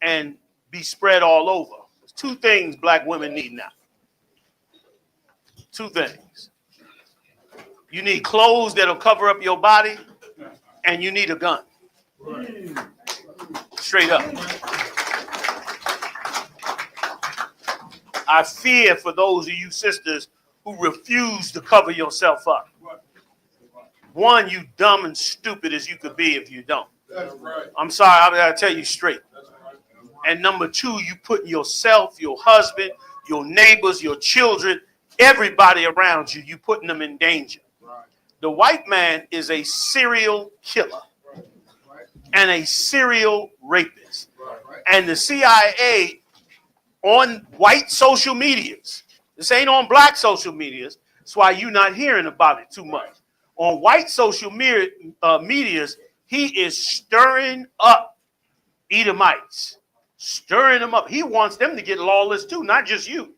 and be spread all over. There's two things black women need now. Two things. You need clothes that'll cover up your body, and you need a gun. Straight up. I fear for those of you sisters who refuse to cover yourself up. One, you dumb and stupid as you could be if you don't. I'm sorry, I gotta tell you straight. And number two, you put yourself, your husband, your neighbors, your children, everybody around you, you putting them in danger. The white man is a serial killer and a serial rapist. And the CIA on white social medias, this ain't on black social medias, that's why you're not hearing about it too much. On white social medias, he is stirring up Edomites, stirring them up. He wants them to get lawless too, not just you.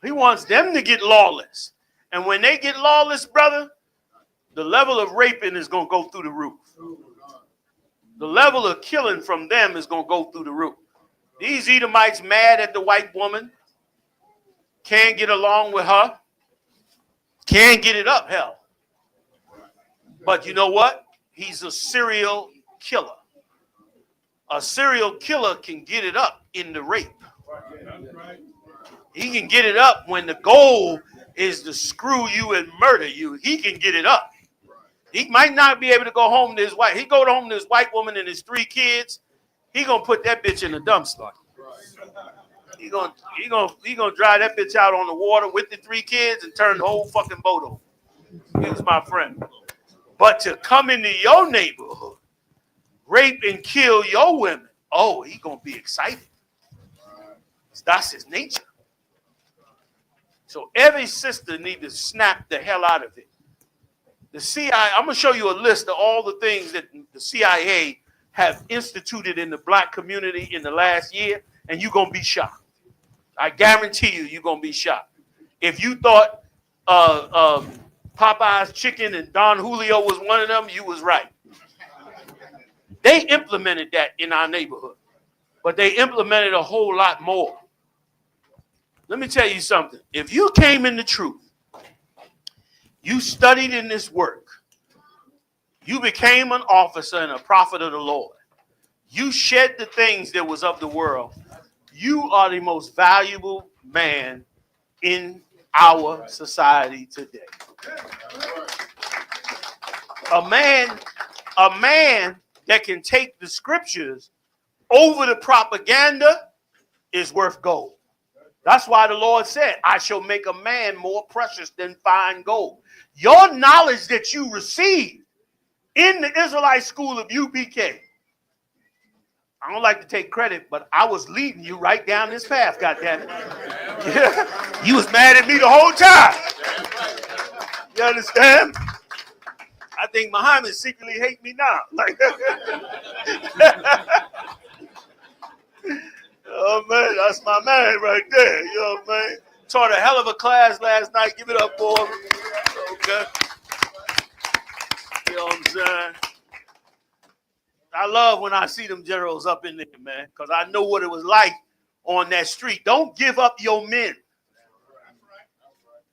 He wants them to get lawless. And when they get lawless, brother, the level of raping is going to go through the roof. The level of killing from them is going to go through the roof. These Edomites mad at the white woman, can't get along with her, can't get it up, hell. But you know what? He's a serial killer. A serial killer can get it up in the rape. He can get it up when the goal is to screw you and murder you. He can get it up. He might not be able to go home to his wife. He go home to his white woman and his 3 kids. He gonna put that bitch in the dumpster. He gonna drive that bitch out on the water with the 3 kids and turn the whole fucking boat over. He was my friend. But to come into your neighborhood, rape and kill your women, oh, he gonna be excited. That's his nature. So every sister need to snap the hell out of it. The CIA, I'm going to show you a list of all the things that the CIA have instituted in the black community in the last year, and you're going to be shocked. I guarantee you're going to be shocked. If you thought Popeye's Chicken and Don Julio was one of them, you was right. They implemented that in our neighborhood, but they implemented a whole lot more. Let me tell you something. If you came in the truth, you studied in this work, you became an officer and a prophet of the Lord, you shed the things that was of the world, you are the most valuable man in our society today. A man that can take the scriptures over the propaganda is worth gold. That's why the Lord said, I shall make a man more precious than fine gold. Your knowledge that you received in the Israelite school of UBK, I don't like to take credit, but I was leading you right down this path, goddammit. You was mad at me the whole time. You understand? I think Muhammad secretly hate me now. Like, oh man, that's my man right there. You know what I mean? Taught a hell of a class last night. Give it up for him. Okay. You know what I'm saying? I love when I see them generals up in there, man, because I know what it was like on that street. Don't give up your men.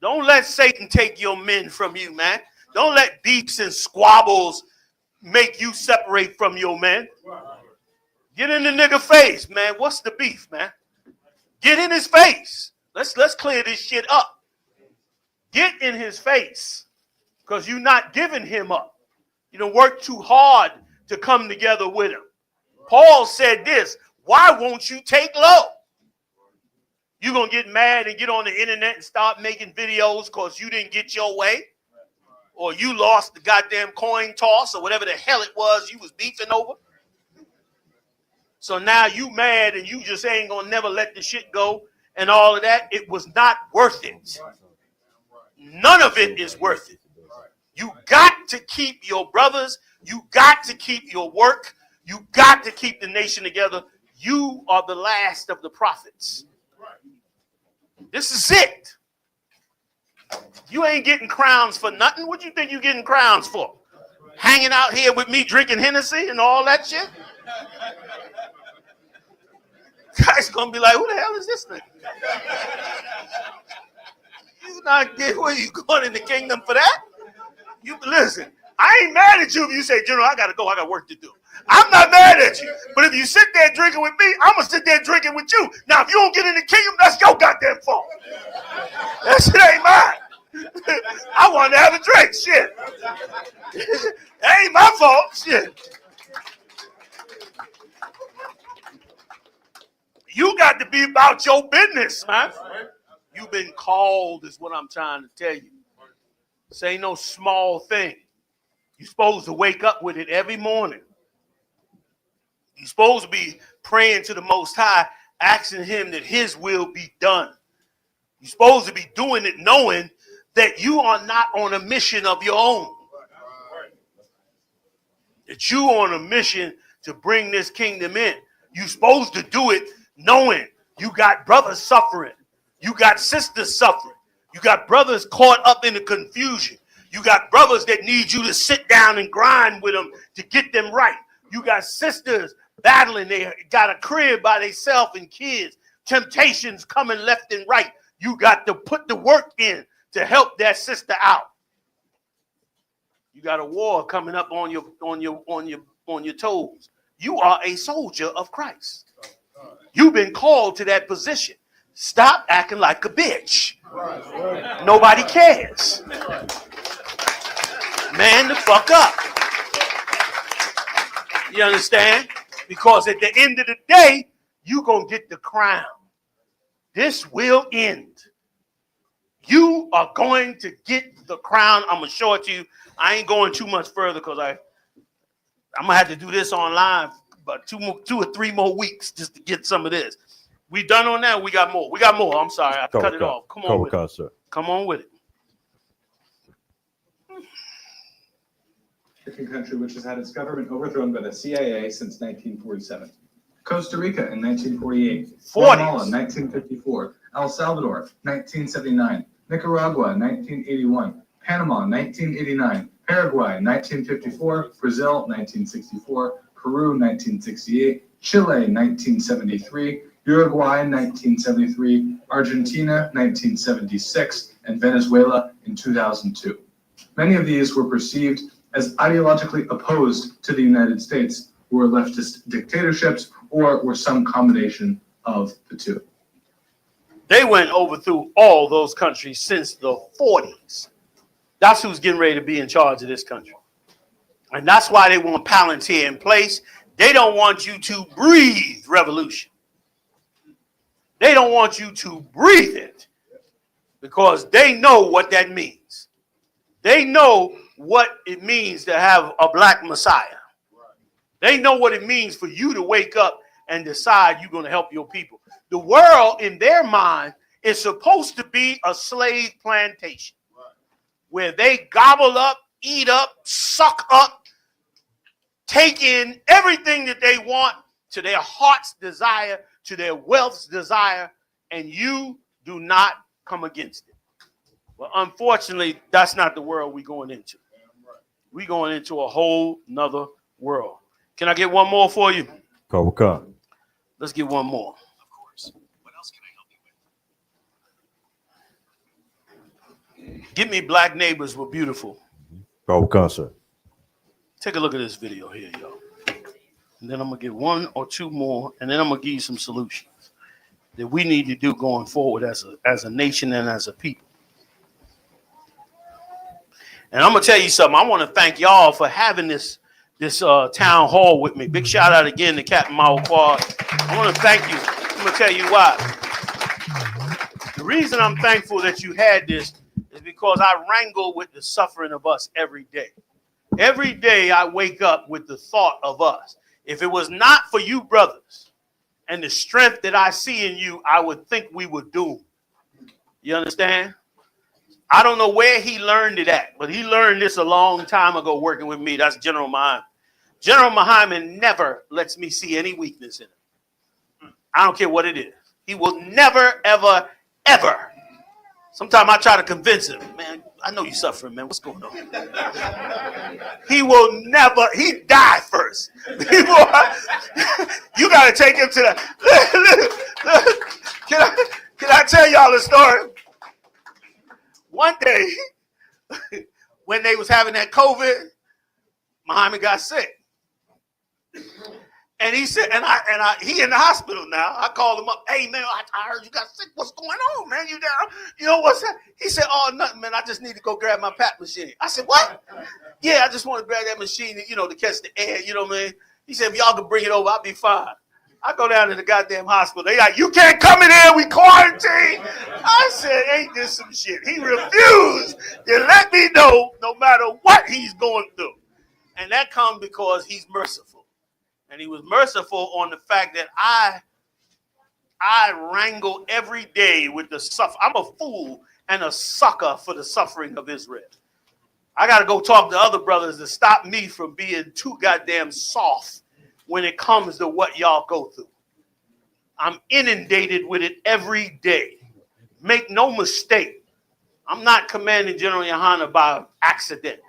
Don't let Satan take your men from you, man. Don't let beefs and squabbles make you separate from your men. Get in the nigga face, man. What's the beef, man? Get in his face. Let's clear this shit up. Get in his face, because you're not giving him up. You don't work too hard to come together with him. Paul said this, why won't you take low? You're going to get mad and get on the internet and start making videos because you didn't get your way? or you lost the goddamn coin toss or whatever the hell it was you was beefing over. So now you mad and you just ain't gonna never let the shit go and all of that. It was not worth it. None of it is worth it. You got to keep your brothers. You got to keep your work. You got to keep the nation together. You are the last of the prophets. This is it. You ain't getting crowns for nothing. What do you think you getting crowns for? Hanging out here with me drinking Hennessy and all that shit? Guys gonna be like, who the hell is this thing? You not get where you going in the kingdom for that? You listen, I ain't mad at you if you say, General, I gotta go, I got work to do. I'm not mad at you. But if you sit there drinking with me, I'm gonna sit there drinking with you. Now, if you don't get in the kingdom, that's your goddamn fault. That shit ain't mine. I wanted to have a drink, shit. That ain't my fault, shit. You got to be about your business, man. You've been called, is what I'm trying to tell you. This ain't no small thing. You're supposed to wake up with it every morning. You're supposed to be praying to the Most High, asking him that his will be done. You're supposed to be doing it knowing that you are not on a mission of your own. That you on a mission to bring this kingdom in. You're supposed to do it knowing you got brothers suffering. You got sisters suffering. You got brothers caught up in the confusion. You got brothers that need you to sit down and grind with them to get them right. You got sisters battling. They got a crib by themselves and kids. Temptations coming left and right. You got to put the work in to help that sister out. You got a war coming up on your toes. You are a soldier of Christ. You've been called to that position. Stop acting like a bitch. Nobody cares. Man the fuck up. You understand? Because at the end of the day, you're going to get the crown. This will end. You are going to get the crown. I'm going to show it to you. I ain't going too much further because I'm going to have to do this online about 2 or 3 more weeks just to get some of this. We done on that? We got more. We got more. I'm sorry. I cut it off. Come on with it. Sir. Come on with it. Country which has had its government overthrown by the CIA since 1947. Costa Rica in 1948. Guatemala 1954. El Salvador 1979. Nicaragua 1981. Panama 1989. Paraguay 1954. Brazil 1964. Peru 1968. Chile 1973. Uruguay 1973. Argentina 1976. And Venezuela in 2002. Many of these were perceived as ideologically opposed to the United States, who were leftist dictatorships or were some combination of the two. They went overthrew all those countries since the 40s. That's who's getting ready to be in charge of this country. And that's why they want Palantir in place. They don't want you to breathe revolution. They don't want you to breathe it because they know what that means. They know what it means to have a black Messiah. They know what it means for you to wake up and decide you're going to help your people. The world, in their mind, is supposed to be a slave plantation where they gobble up, eat up, suck up, take in everything that they want to their heart's desire, to their wealth's desire, and you do not come against it. Well, unfortunately, that's not the world we're going into. We're going into a whole nother world. Can I get one more for you? Let's get one more. Of course. What else can I help you with? Give me Black Neighbors Were Beautiful. Take a look at this video here, yo. And then I'm going to get 1 or 2 more, and then I'm going to give you some solutions that we need to do going forward as a nation and as a people. And I'm going to tell you something. I want to thank y'all for having this town hall with me. Big shout out again to Captain Mao Quad. I want to thank you. I'm going to tell you why. The reason I'm thankful that you had this is because because I wrangle with the suffering of us every day. Every day I wake up with the thought of us. If it was not for you brothers and the strength that I see in you, I would think we were doomed. You understand? I don't know where he learned it at, but he learned this a long time ago working with me. That's General Muhammad. General Muhammad never lets me see any weakness in him. I don't care what it is. He will never, ever, ever. Sometimes I try to convince him, man, I know you're suffering, man. What's going on? He will never, he died first. You got to take him to the, can I tell y'all a story? One day, when they was having that COVID, Muhammad got sick. And he said, he in the hospital now. I called him up. Hey, man, I heard you got sick. What's going on, man? You down? You know what's that? He said, oh, nothing, man. I just need to go grab my PAP machine. I said, what? Yeah, I just want to grab that machine, to catch the air. You know what I mean? He said, if y'all could bring it over, I'll be fine. I go down to the goddamn hospital. They like, you can't come in here. We quarantine. I said, ain't this some shit? He refused to let me know no matter what he's going through. And that comes because he's merciful. And he was merciful on the fact that I wrangle every day with the suffer. I'm a fool and a sucker for the suffering of Israel. I got to go talk to other brothers to stop me from being too goddamn soft when it comes to what y'all go through. I'm inundated with it every day. Make no mistake. I'm not commanding General Yahanna by accident.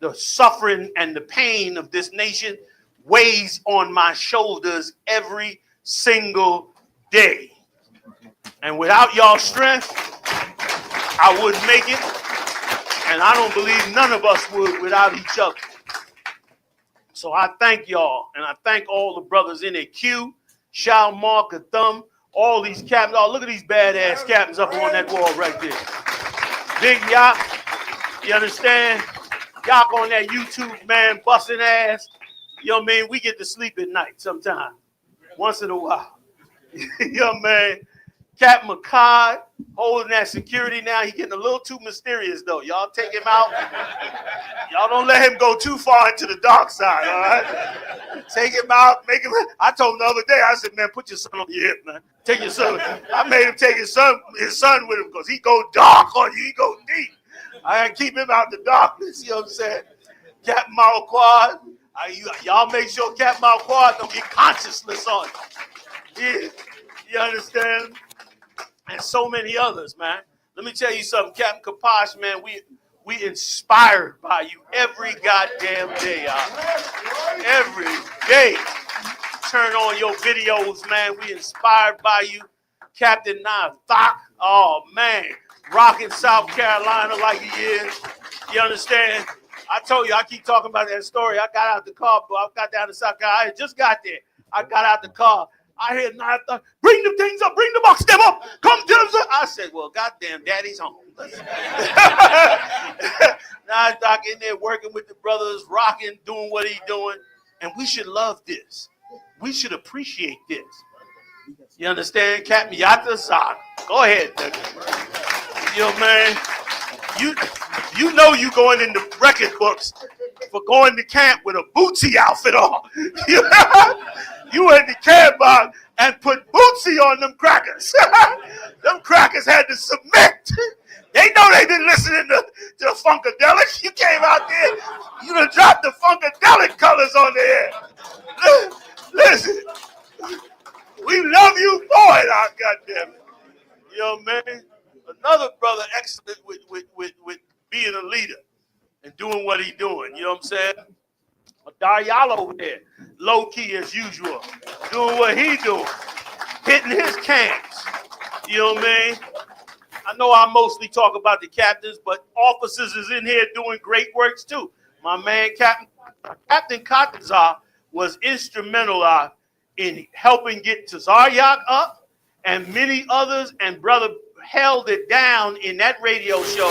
The suffering and the pain of this nation weighs on my shoulders every single day. And without y'all strength, I wouldn't make it. And I don't believe none of us would without each other. So I thank y'all, and I thank all the brothers in there. Q, Shao, Mark, Thumb, all these captains. Oh, look at these badass captains up on that wall right there. Big Yacht, you understand? Yacht on that YouTube, man, busting ass. You know what I mean? We get to sleep at night sometime, once in a while. You know what I mean? Captain McCod holding that security now. He getting a little too mysterious, though. Y'all take him out. Y'all don't let him go too far into the dark side, all right? Take him out. Make him. I told him the other day, I said, man, put your son on your hip, man. Take your son. I made him take his son with him because he go dark on you. He go deep. I gotta keep him out the darkness. You know what I'm saying? Captain Malquad. Y'all make sure Captain Malquad don't get consciousness on you. Yeah, you understand? And so many others, man. Let me tell you something, Captain Kaposh, man. We inspired by you every goddamn day, every day. Turn on your videos, man. We inspired by you, Captain Thok. Oh man, rocking South Carolina like he is. You understand? I told you, I keep talking about that story. I got out the car, but I got down to South Carolina. I just got there. I got out the car. I heard Nine, bring the things up, bring the box, step up, come to them. I said, well, goddamn, daddy's home. Now Doc in there working with the brothers, rocking, doing what he's doing. And we should love this. We should appreciate this. You understand? Captain Yatta Sada. Go ahead, nigga. You know, man. You know you going in the record books for going to camp with a Bootsy outfit on. You went to camp and put Bootsy on them crackers. Them crackers had to submit. They know they've been listening to Funkadelic. You came out there, you done dropped the Funkadelic colors on there. Listen, we love you for it, goddamn it. You know, man. Another brother excellent with being a leader and doing what he's doing. You know what I'm saying? Daryala over there, low key as usual, doing what he doing, hitting his camps. You know what I mean? I know I mostly talk about the captains, but officers is in here doing great works too. My man, Captain Katazar was instrumental in helping get Tazaryak up and many others, and brother held it down in that radio show.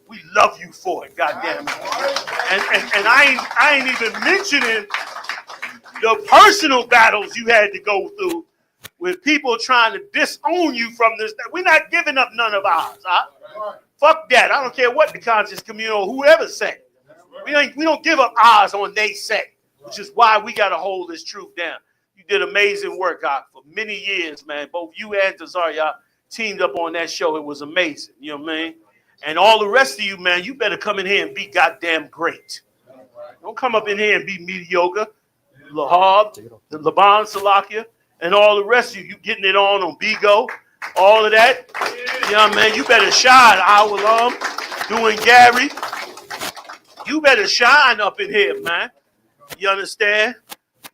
We love you for it, goddamn it. And I ain't even mentioning the personal battles you had to go through with people trying to disown you from this. We're not giving up none of ours, huh? Fuck that. I don't care what the conscious community or whoever say. We don't give up ours on they say, which is why we got to hold this truth down. You did amazing work, for many years, man. Both you and Tazaria teamed up on that show. It was amazing. You know what I mean? And all the rest of you, man, you better come in here and be goddamn great. Don't come up in here and be mediocre. Lahab, the Laban Salakia, and all the rest of you getting it on Bigo, all of that. You know what I mean? You better shine, Awalam, doing Gary. You better shine up in here, man. You understand?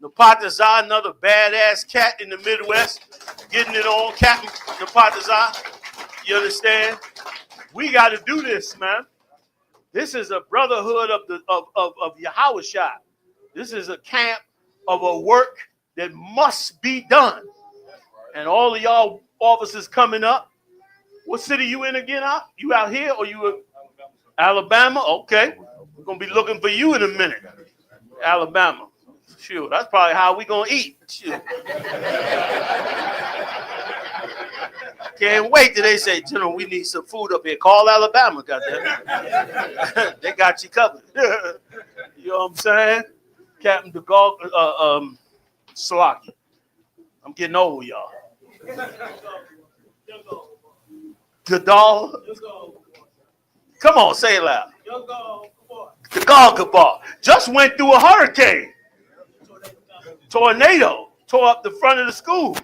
Napataza, another badass cat in the Midwest, getting it on, Captain Napataza. You understand? We got to do this, man. This is a brotherhood of Yahushua. This is a camp of a work that must be done. And all of y'all officers coming up. What city you in again? You out here or you in Alabama? Okay. We're going to be looking for you in a minute. Alabama. Shoot, that's probably how we going to eat. Shoot. Can't wait till they say, General, we need some food up here. Call Alabama, goddamn. They got you covered. You know what I'm saying? Captain DeGaulle, Slocky. I'm getting old, y'all. Gadal. Come on, say it loud. The Gabar just went through a hurricane. Tornado tore up the front of the school.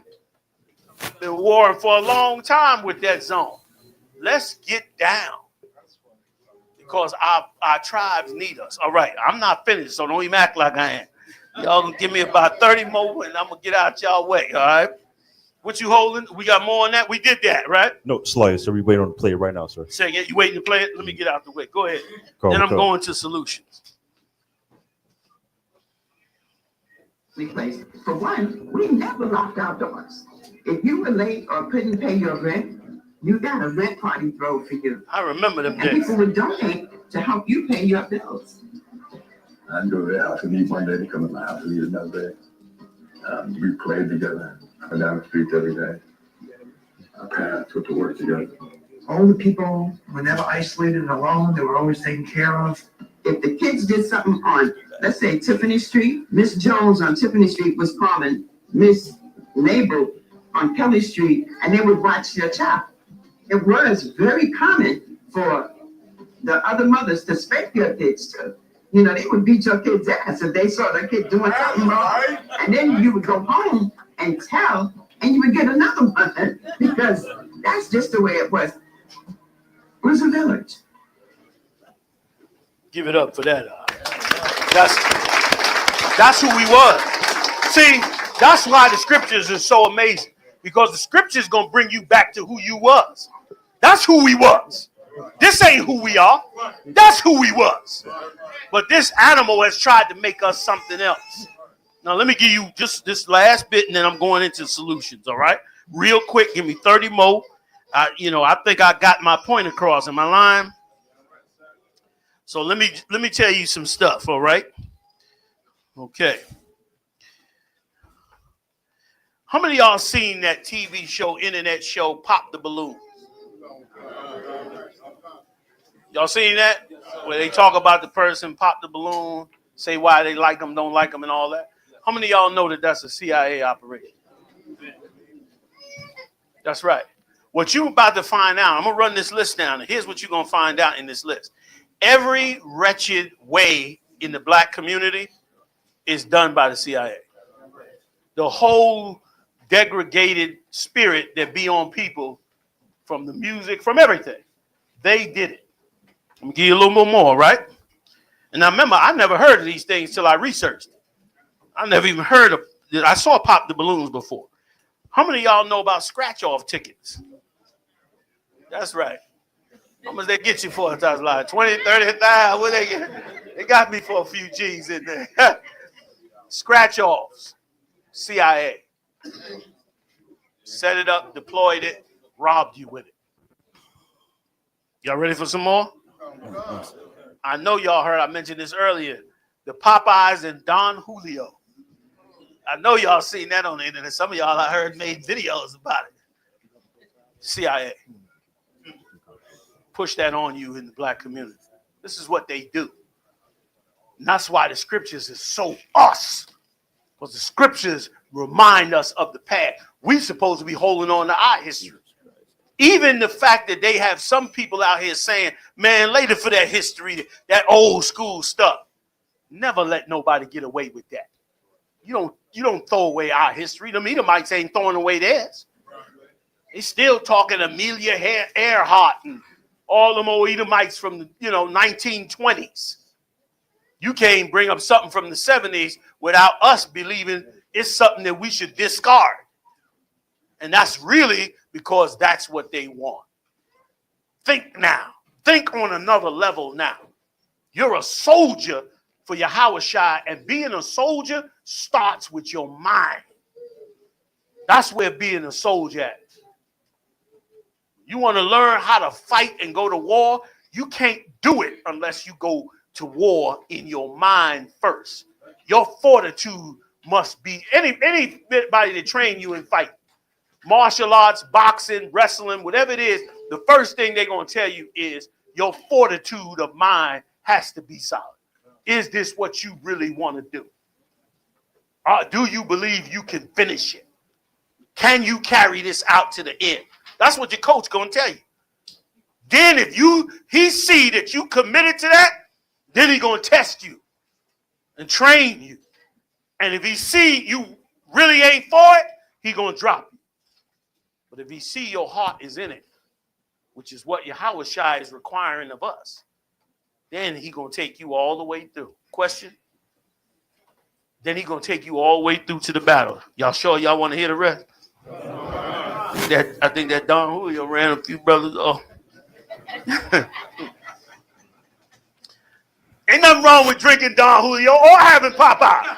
Been warring for a long time with that zone. Let's get down. Because our tribes need us. All right, I'm not finished, so don't even act like I am. Y'all gonna give me about 30 more and I'm gonna get out y'all way, all right? What you holding? We got more on that? We did that, right? No, Slayer, sir. We waiting on the play right now, sir. Say it. You waiting to play it? Let me get out the way. Go ahead. Then I'm going to solutions. Place. For one, we never locked our doors. If you were late or couldn't pay your rent, you got a rent party thrown for you. I remember them and days. People would donate to help you pay your bills. I go to the house and eat one day, to come to my house and eat another day. We played together, up and down the streets every day. Our parents went to work together. All the people were never isolated and alone. They were always taken care of. If the kids did something on, let's say, Tiffany Street, Miss Jones on Tiffany Street was calling Miss Nabel on Kelly Street, and they would watch their child. It was very common for the other mothers to spank their kids too. You know, they would beat your kid's ass if they saw their kid doing something wrong. And then you would go home and tell, and you would get another one because that's just the way it was. It was a village. Give it up for that. That's who we was. See, that's why the scriptures are so amazing. Because the scriptures gonna bring you back to who you was. That's who we was. This ain't who we are. That's who we was. But this animal has tried to make us something else. Now let me give you just this last bit, and then I'm going into solutions. All right, real quick. Give me 30 more. I think I got my point across. Am I lying? So let me tell you some stuff. All right. Okay. How many of y'all seen that TV show, internet show, Pop the Balloon? Y'all seen that? Where they talk about the person, pop the balloon, say why they like them, don't like them, and all that. How many of y'all know that that's a CIA operation? That's right. What you're about to find out, I'm going to run this list down, and here's what you're going to find out in this list. Every wretched way in the black community is done by the CIA. The whole degraded spirit that be on people, from the music, from everything, they did it. I'm going to give you a little bit more, right? And now remember, I never heard of these things till I researched it. I never even heard of it. I saw Pop the Balloons before. How many of y'all know about scratch-off tickets? That's right. How much they get you for? I was like 20, 30,000. What they get? They got me for a few G's in there. Scratch-offs. CIA. Set it up, deployed it, robbed you with it. Y'all ready for some more? I know y'all heard, I mentioned this earlier, the Popeyes and Don Julio. I know y'all seen that on the internet. Some of y'all I heard made videos about it. CIA. push that on you in the black community. This is what they do. And that's why the scriptures is so us. Because the scriptures remind us of the past. We're supposed to be holding on to our history. Even the fact that they have some people out here saying, man, later for that history, that old school stuff. Never let nobody get away with that. You don't throw away our history. The Edomites ain't throwing away theirs. They still talking Amelia Earhart and all them old Edomites from the 1920s. You can't bring up something from the 70s without us believing it's something that we should discard. And that's really because that's what they want. Think now. Think on another level now. You're a soldier for Yahushua, and being a soldier starts with your mind. That's where being a soldier at. You want to learn how to fight and go to war? You can't do it unless you go to war in your mind first. Your fortitude must be, anybody that train you in fight, martial arts, boxing, wrestling, whatever it is, the first thing they're going to tell you is your fortitude of mind has to be solid. Is this what you really want to do? Do you believe you can finish it? Can you carry this out to the end? That's what your coach going to tell you. Then if he see that you committed to that, then he going to test you and train you. And if he see you really ain't for it, he going to drop you. But if he see your heart is in it, which is what Yahushua is requiring of us, then he going to take you all the way through. Question? Then he going to take you all the way through to the battle. Y'all sure y'all want to hear the rest? I think that Don Julio ran a few brothers off. Ain't nothing wrong with drinking Don Julio or having Popeye.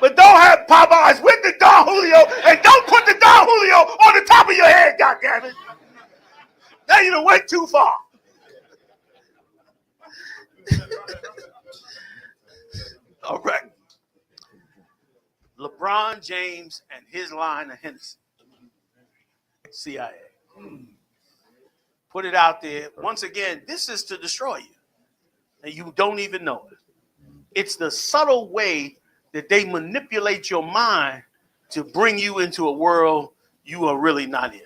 But don't have Popeyes with the Don Julio, and don't put the Don Julio on the top of your head, goddammit. Now you done went too far. All right. LeBron James and his line of Hennessy. CIA. Put it out there. Once again, this is to destroy you. And you don't even know it. It's the subtle way that they manipulate your mind to bring you into a world you are really not in.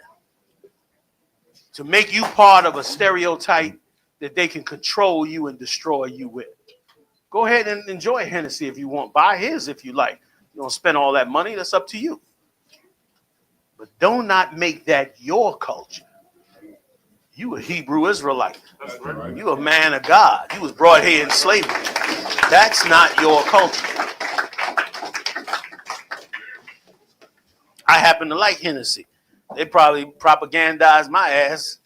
To make you part of a stereotype that they can control you and destroy you with. Go ahead and enjoy Hennessy if you want. Buy his if you like. You don't spend all that money. That's up to you. But do not make that your culture. You a Hebrew Israelite. Right. You a man of God. You was brought here in slavery. That's not your culture. I happen to like Hennessy. They probably propagandized my ass.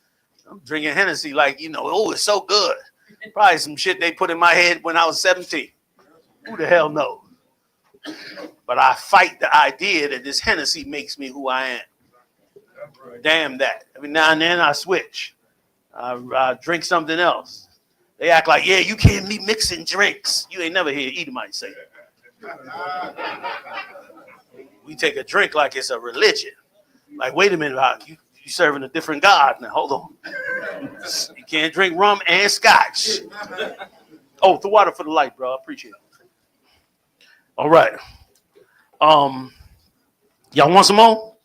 I'm drinking Hennessy like, oh, it's so good. Probably some shit they put in my head when I was 17. Who the hell knows? But I fight the idea that this Hennessy makes me who I am. Damn that. Every now and then I switch. I drink something else. They act like, yeah, you can't be mixing drinks. You ain't never hear Edomite say that. We take a drink like it's a religion. Like, wait a minute, you serving a different God now. Hold on. You can't drink rum and scotch. Oh, the water for the light, bro. I appreciate it. All right. Y'all want some more?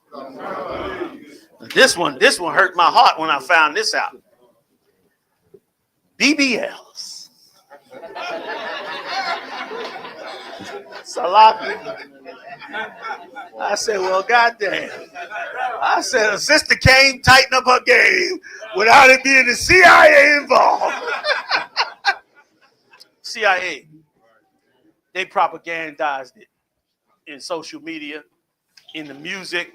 This one hurt my heart when I found this out. BBLs. Salaki. I said, well, goddamn. I said, a sister came, tighten up her game without it being the CIA involved. CIA. They propagandized it in social media, in the music.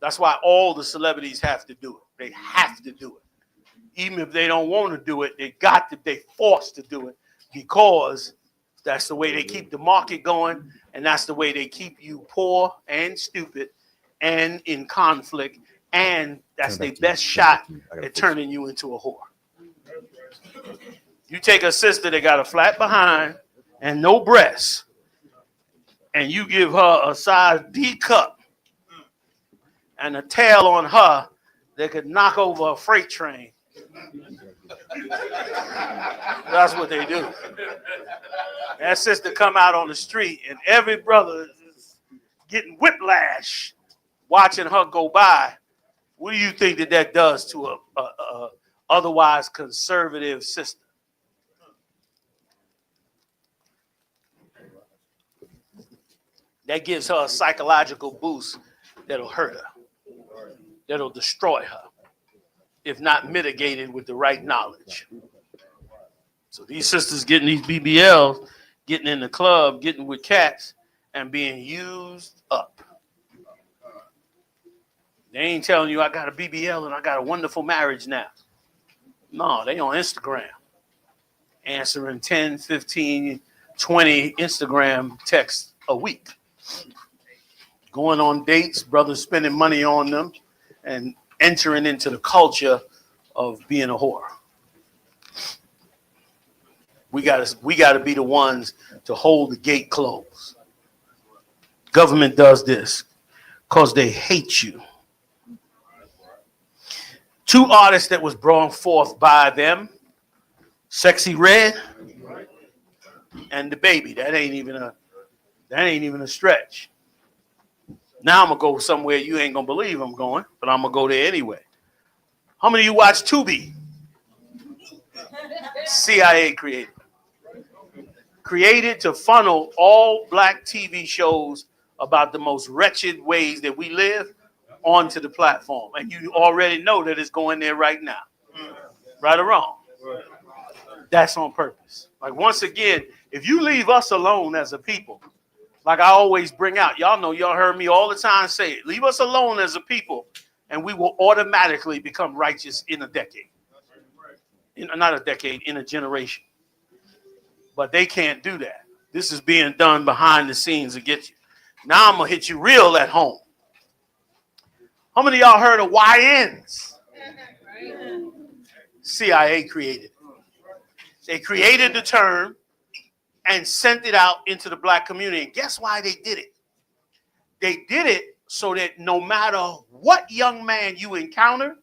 That's why all the celebrities have to do it. They have to do it. Even if they don't want to do it, they forced to do it because that's the way they keep the market going, and that's the way they keep you poor and stupid and in conflict, and that's their best shot at turning you into a whore. You take a sister that got a flat behind and no breasts, and you give her a size D cup and a tail on her that could knock over a freight train. That's what they do. That sister come out on the street and every brother is getting whiplash watching her go by. What do you think that does to a otherwise conservative sister? That gives her a psychological boost that'll hurt her, that'll destroy her, if not mitigated with the right knowledge. So these sisters getting these BBLs, getting in the club, getting with cats, and being used up. They ain't telling you I got a BBL and I got a wonderful marriage now. No, they on Instagram, answering 10, 15, 20 Instagram texts a week. Going on dates, brothers spending money on them, and entering into the culture of being a whore. We gotta be the ones to hold the gate closed. Government does this because they hate you. Two artists that was brought forth by them, Sexy Red and The Baby. That ain't even a stretch. Now I'm gonna go somewhere you ain't gonna believe I'm going, but I'm gonna go there anyway. How many of you watch Tubi? CIA created to funnel all black TV shows about the most wretched ways that we live onto the platform. And you already know that it's going there right now. Right or wrong? That's on purpose. Like, once again, if you leave us alone as a people, like I always bring out, y'all know, y'all heard me all the time say it, leave us alone as a people, and we will automatically become righteous in a decade. Not a decade, in a generation. But they can't do that. This is being done behind the scenes to get you. Now I'm going to hit you real at home. How many of y'all heard of YNs? CIA created it. They created the term and sent it out into the black community. And guess why they did it? They did it so that no matter what young man you encounter,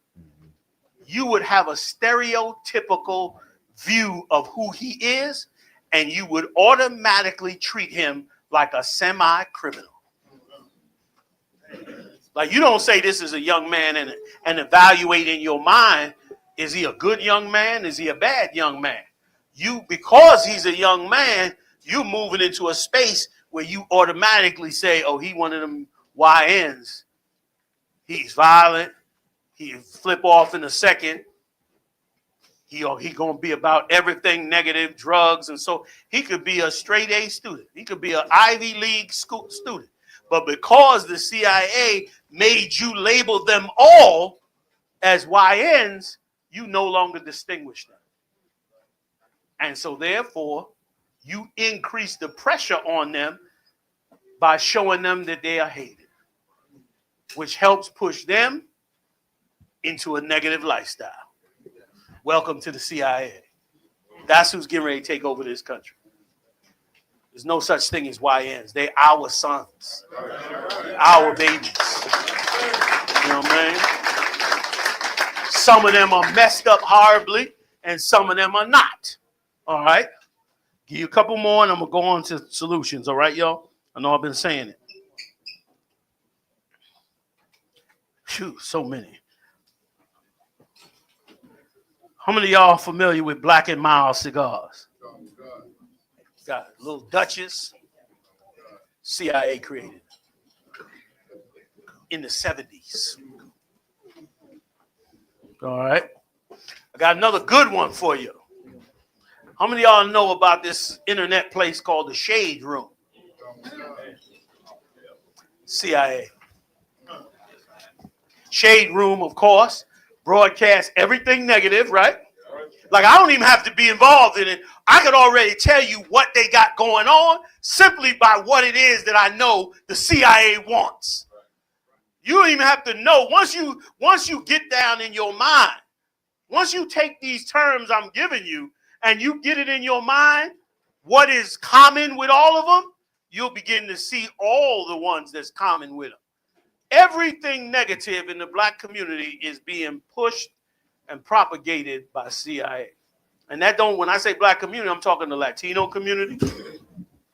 you would have a stereotypical view of who he is, and you would automatically treat him like a semi-criminal. Like, you don't say this is a young man and evaluate in your mind, is he a good young man? Is he a bad young man? Because he's a young man, you're moving into a space where you automatically say, oh, he one of them YNs. He's violent. He flip off in a second. He gonna be about everything negative, drugs, and so he could be a straight A student. He could be an Ivy League school student. But because the CIA made you label them all as YNs, you no longer distinguish them. And so therefore, you increase the pressure on them by showing them that they are hated, which helps push them into a negative lifestyle. Welcome to the CIA. That's who's getting ready to take over this country. There's no such thing as YNs. They're our sons, our babies. You know what I mean? Some of them are messed up horribly, and some of them are not. All right? Give you a couple more, and I'm going to go on to solutions. All right, y'all? I know I've been saying it. Phew, so many. How many of y'all are familiar with Black and Mild cigars? Got a little Duchess. CIA created in the 70s. All right. I got another good one for you. How many of y'all know about this internet place called the Shade Room? CIA. Shade Room, of course, broadcasts everything negative, right? Like, I don't even have to be involved in it. I could already tell you what they got going on simply by what it is that I know the CIA wants. You don't even have to know. Once you get down in your mind, once you take these terms I'm giving you and you get it in your mind, what is common with all of them, you'll begin to see all the ones that's common with them. Everything negative in the black community is being pushed and propagated by CIA. And that don't, when I say black community, I'm talking the Latino community.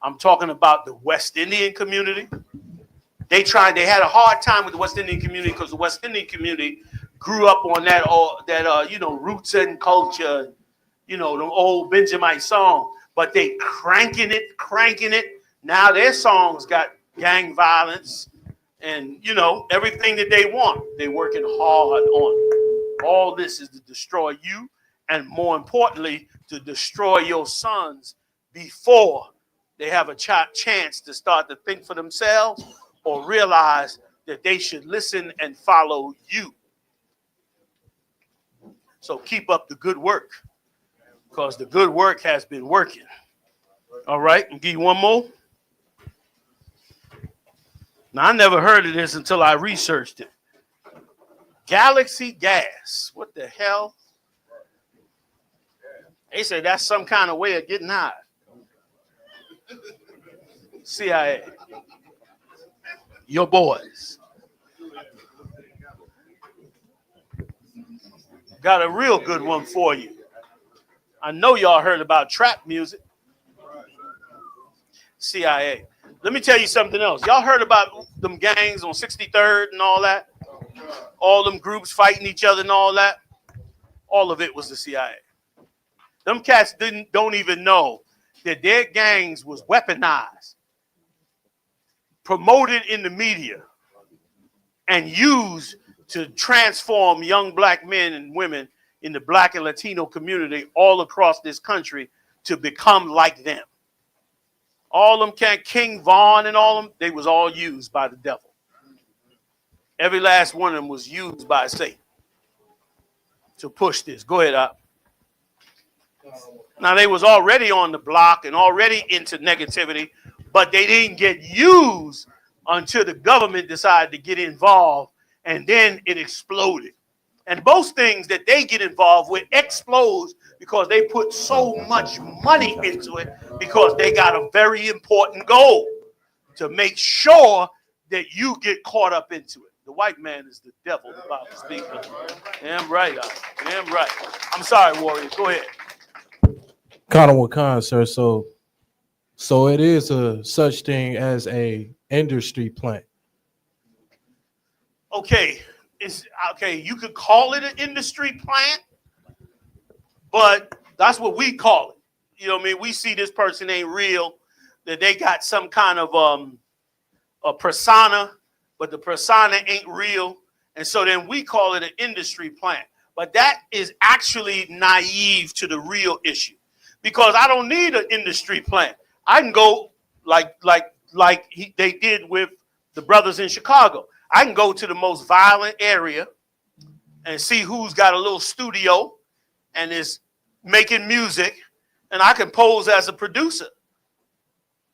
I'm talking about the West Indian community. They had a hard time with the West Indian community because the West Indian community grew up on that roots and culture, the old Benjamite song. But they cranking it. Now their songs got gang violence and, everything that they want. They're working hard on it. All this is to destroy you, and more importantly, to destroy your sons before they have a chance to start to think for themselves or realize that they should listen and follow you. So keep up the good work, because the good work has been working. All right, and give you one more. Now, I never heard of this until I researched it. Galaxy gas. What the hell? They say that's some kind of way of getting high. CIA. Your boys. Got a real good one for you. I know y'all heard about trap music. CIA. Let me tell you something else. Y'all heard about them gangs on 63rd and all that? All them groups fighting each other and all that? All of it was the CIA. Them cats don't even know that their gangs was weaponized, promoted in the media, and used to transform young black men and women in the black and Latino community all across this country to become like them. All them King Vaughn and all them, they was all used by the devil. Every last one of them was used by Satan to push this. Go ahead, Op. Now, they was already on the block and already into negativity, but they didn't get used until the government decided to get involved, and then it exploded. And most things that they get involved with explodes because they put so much money into it, because they got a very important goal to make sure that you get caught up into it. The white man is the devil, the Bible speaks. Damn right. Damn right. I'm sorry, Warriors. Go ahead. Connor Wakan, sir. So it is a such thing as a industry plant. Okay. You could call it an industry plant, but that's what we call it. You know what I mean? We see this person ain't real, that they got some kind of a persona, but the persona ain't real. And so then we call it an industry plant. But that is actually naive to the real issue, because I don't need an industry plant. I can go like they did with the brothers in Chicago. I can go to the most violent area and see who's got a little studio and is making music, and I can pose as a producer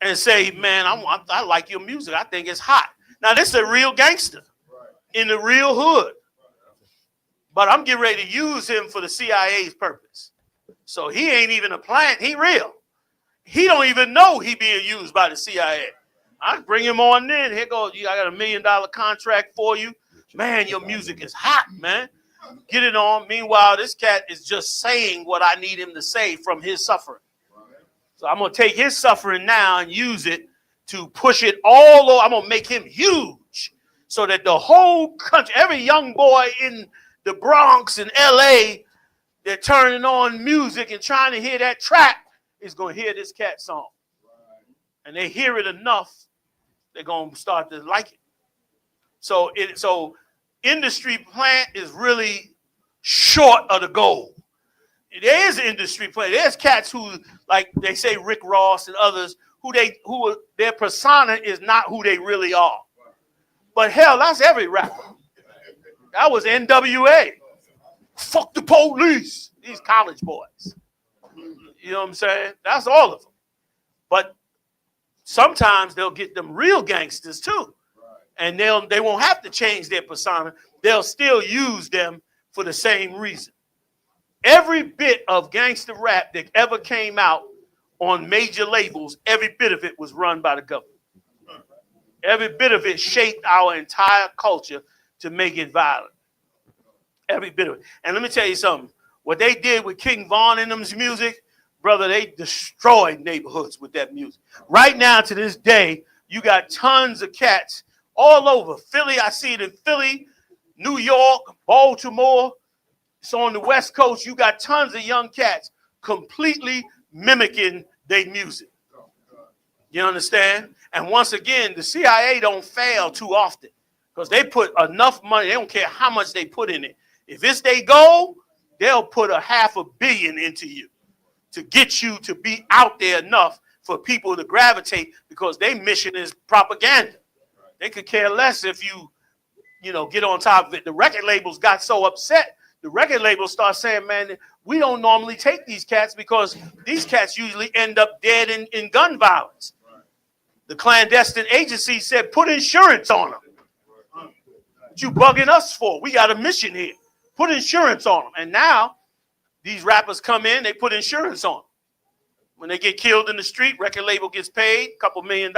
and say, man, I like your music. I think it's hot. Now, this is a real gangster in the real hood, but I'm getting ready to use him for the CIA's purpose. So he ain't even a plant. He real. He don't even know he being used by the CIA. I bring him on in. Here goes, I got $1 million contract for you. Man, your music is hot, man. Get it on. Meanwhile, this cat is just saying what I need him to say from his suffering. So I'm going to take his suffering now and use it to push it all over. I'm going to make him huge so that the whole country, every young boy in the Bronx and LA, they're turning on music and trying to hear that track, is going to hear this cat song. And they hear it enough, they're going to start to like it. So industry plant is really short of the goal. There is an industry plant. There's cats who, like they say, Rick Ross and others, who their persona is not who they really are. But hell, that's every rapper. That was NWA. Fuck the police. These college boys. You know what I'm saying? That's all of them. But sometimes they'll get them real gangsters too. And they won't have to change their persona. They'll still use them for the same reason. Every bit of gangster rap that ever came out on major labels, every bit of it was run by the government. Every bit of it shaped our entire culture to make it violent. Every bit of it. And let me tell you something. What they did with King Von and them's music, brother, they destroyed neighborhoods with that music. Right now, to this day, you got tons of cats all over. Philly, I see it in Philly, New York, Baltimore. It's on the West Coast. You got tons of young cats completely mimicking their music. You understand? And once again, the CIA don't fail too often because they put enough money. They don't care how much they put in it. If it's their goal, they'll put $500 million into you to get you to be out there enough for people to gravitate because their mission is propaganda. They could care less if you get on top of it. The record labels got so upset. The record labels start saying, man, we don't normally take these cats because these cats usually end up dead in gun violence. The clandestine agency said, put insurance on them. What you bugging us for? We got a mission here. Put insurance on them. And now these rappers come in, they put insurance on them. When they get killed in the street, record label gets paid, a couple $1 million.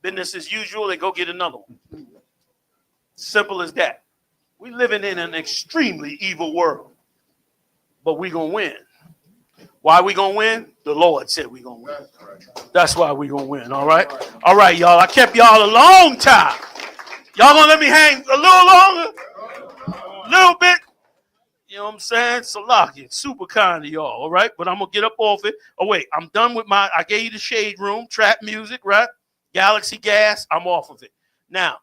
Business as usual, they go get another one. Simple as that. We living in an extremely evil world. But we going to win. Why we going to win? The Lord said we going to win. That's why we going to win, all right? All right, y'all. I kept y'all a long time. Y'all going to let me hang a little longer? A little bit? You know what I'm saying? Salaki, super kind of y'all, all right? But I'm going to get up off it. Oh, wait, I'm done with I gave you the shade room, trap music, right? Galaxy Gas, I'm off of it. Now,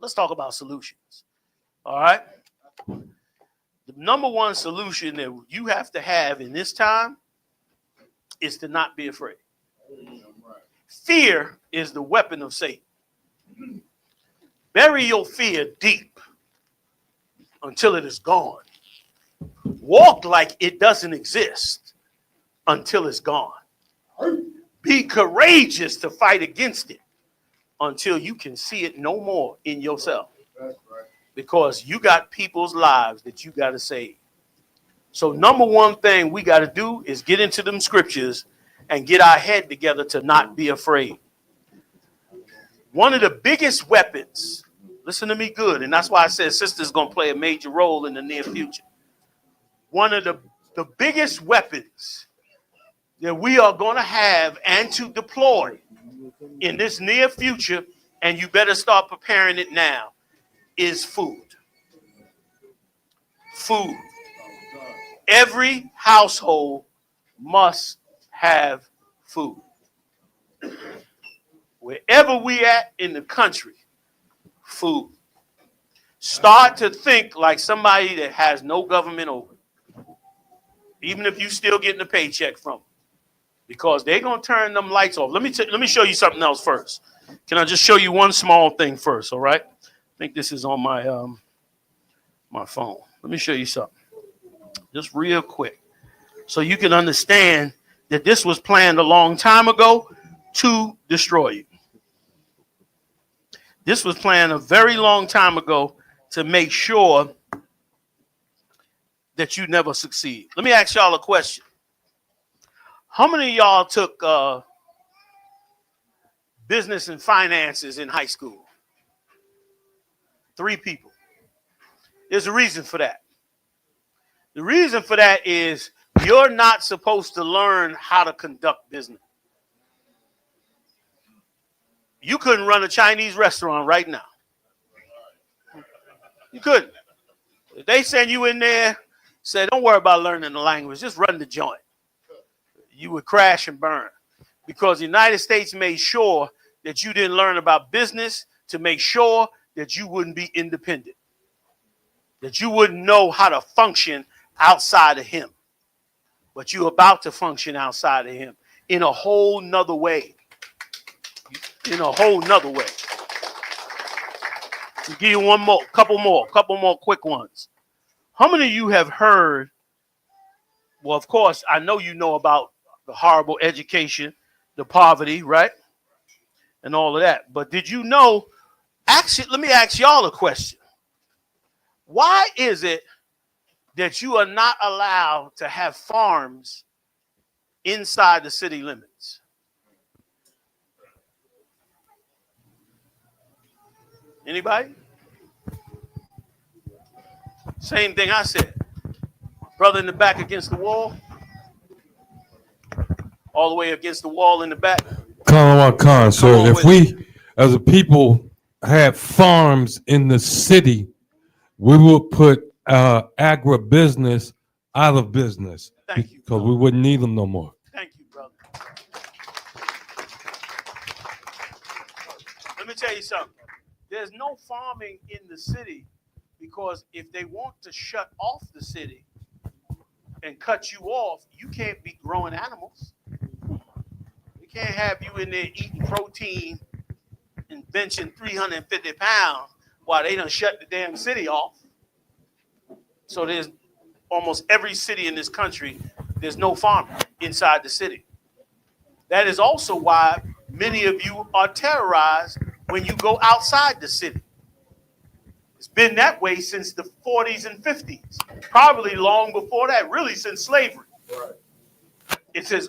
let's talk about solutions, all right? The number one solution that you have to have in this time is to not be afraid. Fear is the weapon of Satan. Bury your fear deep until it is gone. Walk like it doesn't exist until it's gone. Be courageous to fight against it until you can see it no more in yourself. Because you got people's lives that you got to save. So number one thing we got to do is get into them scriptures and get our head together to not be afraid. One of the biggest weapons, listen to me good, and that's why I said sister's going to play a major role in the near future. One of the biggest weapons that we are going to have and to deploy in this near future, and you better start preparing it now, is food. Food. Every household must have food. Wherever we at in the country, food. Start to think like somebody that has no government over. Even if you still getting a paycheck from them. Because they're going to turn them lights off. Let me show you something else first. Can I just show you one small thing first, all right? I think this is on my my phone. Let me show you something. Just real quick. So you can understand that this was planned a long time ago to destroy you. This was planned a very long time ago to make sure that you never succeed. Let me ask y'all a question. How many of y'all took business and finances in high school? 3 people. There's a reason for that. The reason for that is you're not supposed to learn how to conduct business. You couldn't run a Chinese restaurant right now. You couldn't. If they send you in there, say, don't worry about learning the language, just run the joint. You would crash and burn. Because the United States made sure that you didn't learn about business to make sure that you wouldn't be independent. That you wouldn't know how to function outside of him. But you're about to function outside of him in a whole nother way. In a whole nother way. I'll give you one more, couple more quick ones. How many of you have heard, well, of course, I know you know about the horrible education, the poverty, right? And all of that. But did you know, actually, let me ask y'all a question. Why is it that you are not allowed to have farms inside the city limits? Anybody? Same thing I said. Brother in the back against the wall. All the way against the wall in the back. Con, so if we, as a people, had farms in the city, we would put agribusiness out of business. Thank you, because we wouldn't need them no more. Thank you, brother. Let me tell you something. There's no farming in the city because if they want to shut off the city and cut you off, you can't be growing animals. We can't have you in there eating protein and benching 350 pounds while they done shut the damn city off. So there's almost every city in this country, there's no farming inside the city. That is also why many of you are terrorized when you go outside the city. It's been that way since the 40s and 50s, probably long before that, really since slavery. It's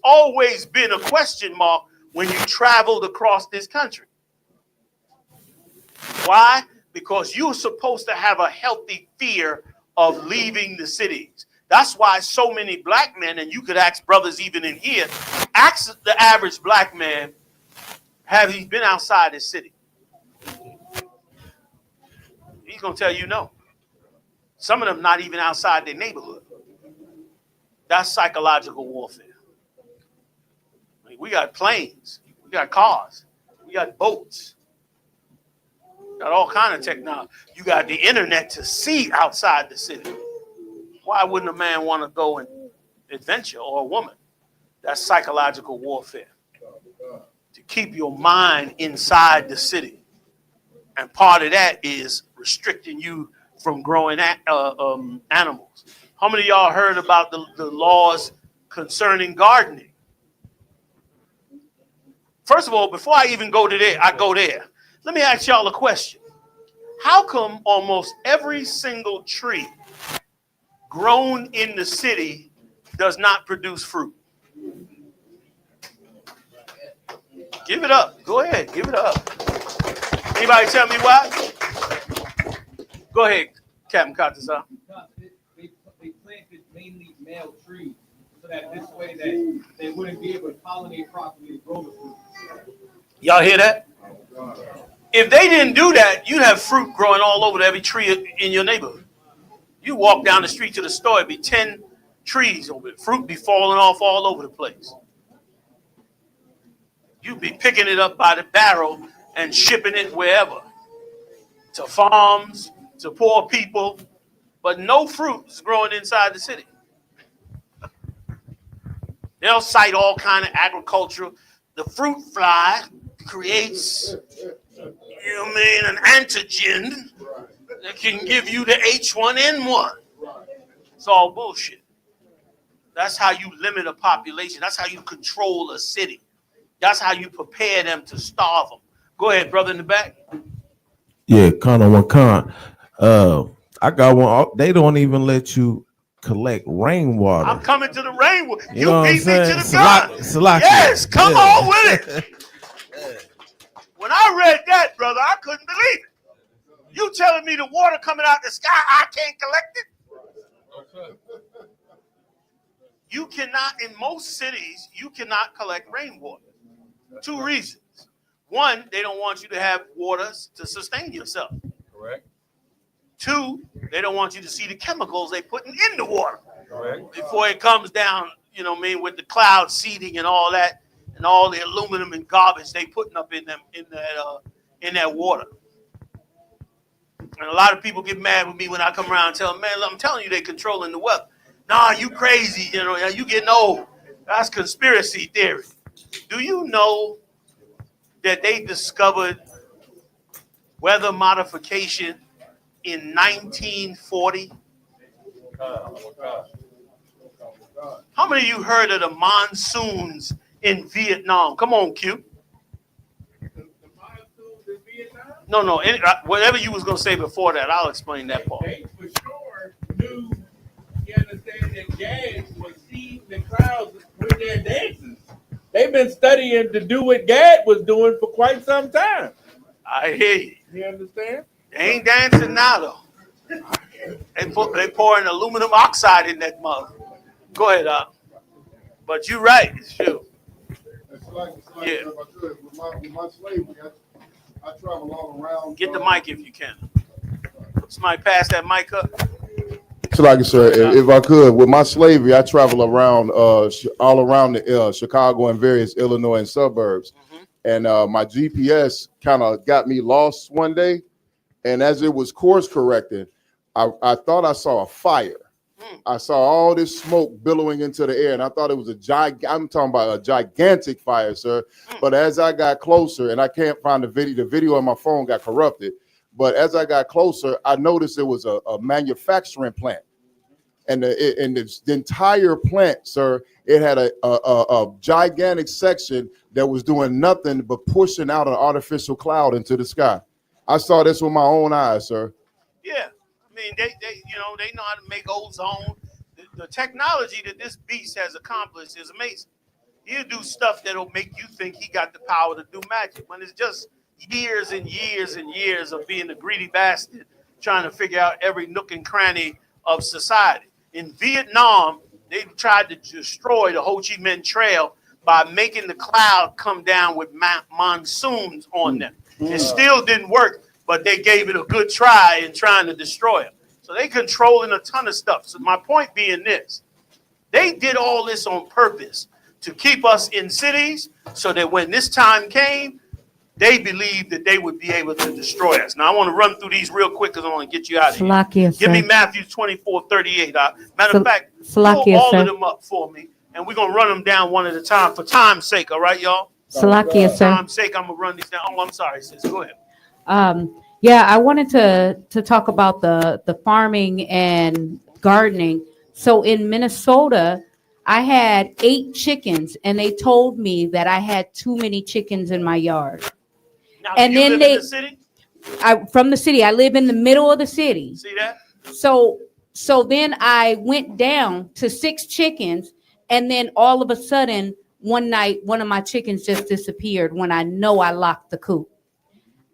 always been a question mark when you traveled across this country. Why? Because you're supposed to have a healthy fear of leaving the cities. That's why so many black men, and you could ask brothers even in here, ask the average black man, have he been outside his city? He's going to tell you no. Some of them not even outside their neighborhood. That's psychological warfare. I mean, we got planes, we got cars, we got boats, we got all kind of technology. You got the internet to see outside the city. Why wouldn't a man want to go and adventure, or a woman? That's psychological warfare. To keep your mind inside the city. And part of that is restricting you from growing animals. How many of y'all heard about the laws concerning gardening? First of all, before I even go to there, let me ask y'all a question. How come almost every single tree grown in the city does not produce fruit? Give it up. Go ahead. Give it up. Anybody tell me why? Go ahead, Captain Katasa. They planted mainly male trees so that this way that they wouldn't be able to pollinate properly and grow the fruit. Y'all hear that? If they didn't do that, you'd have fruit growing all over every tree in your neighborhood. You walk down the street to the store, it'd be 10 trees over it. Fruit be falling off all over the place. You'd be picking it up by the barrel and shipping it wherever. To farms, to poor people, but no fruit is growing inside the city. They'll cite all kind of agriculture. The fruit fly creates, an antigen that can give you the H1N1. It's all bullshit. That's how you limit a population. That's how you control a city. That's how you prepare them to starve them. Go ahead, brother in the back. Yeah, Con. I got one. They don't even let you collect rainwater. I'm coming to the rainwater. You know beat me to the gun. Yes, come on with it. When I read that, brother, I couldn't believe it. You telling me the water coming out the sky, I can't collect it? You cannot, in most cities, you cannot collect rainwater. 2 reasons. One, they don't want you to have water to sustain yourself. Correct. 2, they don't want you to see the chemicals they putting in the water. Correct. Before it comes down, with the cloud seeding and all that, and all the aluminum and garbage they putting up in that water. And a lot of people get mad with me when I come around and tell them, man, I'm telling you they controlling the weather. Nah, you crazy, you getting old. That's conspiracy theory. Do you know that they discovered weather modification in 1940? How many of you heard of the monsoons in Vietnam? Come on, Q. No. Whatever you was going to say before that, I'll explain that part. They for sure knew, you understand, that gas was seeding the clouds with their dances. They've been studying to do what Gad was doing for quite some time. I hear you. You understand? They ain't dancing now, though. They pouring aluminum oxide in that mug. Go ahead, but you're right. It's true. Yeah. With my slavery, I travel all around. Get the mic if you can. Somebody pass that mic up. So, like I said, if I could, with my slavery, I travel around all around the Chicago and various Illinois and suburbs. And my GPS kind of got me lost one day. And as it was course correcting, I thought I saw a fire. I saw all this smoke billowing into the air, and I thought it was I'm talking about a gigantic fire, sir. But as I got closer, and I can't find the video on my phone got corrupted. But as I got closer, I noticed it was a manufacturing plant. And the entire plant, sir, it had a gigantic section that was doing nothing but pushing out an artificial cloud into the sky. I saw this with my own eyes, sir. Yeah, I mean they know how to make ozone. The technology that this beast has accomplished is amazing. He'll do stuff that'll make you think he got the power to do magic when it's just years and years and years of being a greedy bastard trying to figure out every nook and cranny of society. In Vietnam, they tried to destroy the Ho Chi Minh Trail by making the cloud come down with monsoons on them. It still didn't work, but they gave it a good try in trying to destroy it. So they controlling a ton of stuff. So my point being this, they did all this on purpose to keep us in cities so that when this time came, they believed that they would be able to destroy us. Now, I want to run through these real quick because I want to get you out of here. Give me Matthew 24:38. Matter of fact, pull all of them up for me, and we're going to run them down one at a time for time's sake. All right, y'all? For time's sake, I'm going to run these down. Oh, I'm sorry, sis. Go ahead. Yeah, I wanted to talk about the farming and gardening. So in Minnesota, I had 8 chickens, and they told me that I had too many chickens in my yard. Now, And you then live in the city? from the city, I live in the middle of the city. See that? So then I went down to 6 chickens, and then all of a sudden, one night, one of my chickens just disappeared when I know I locked the coop.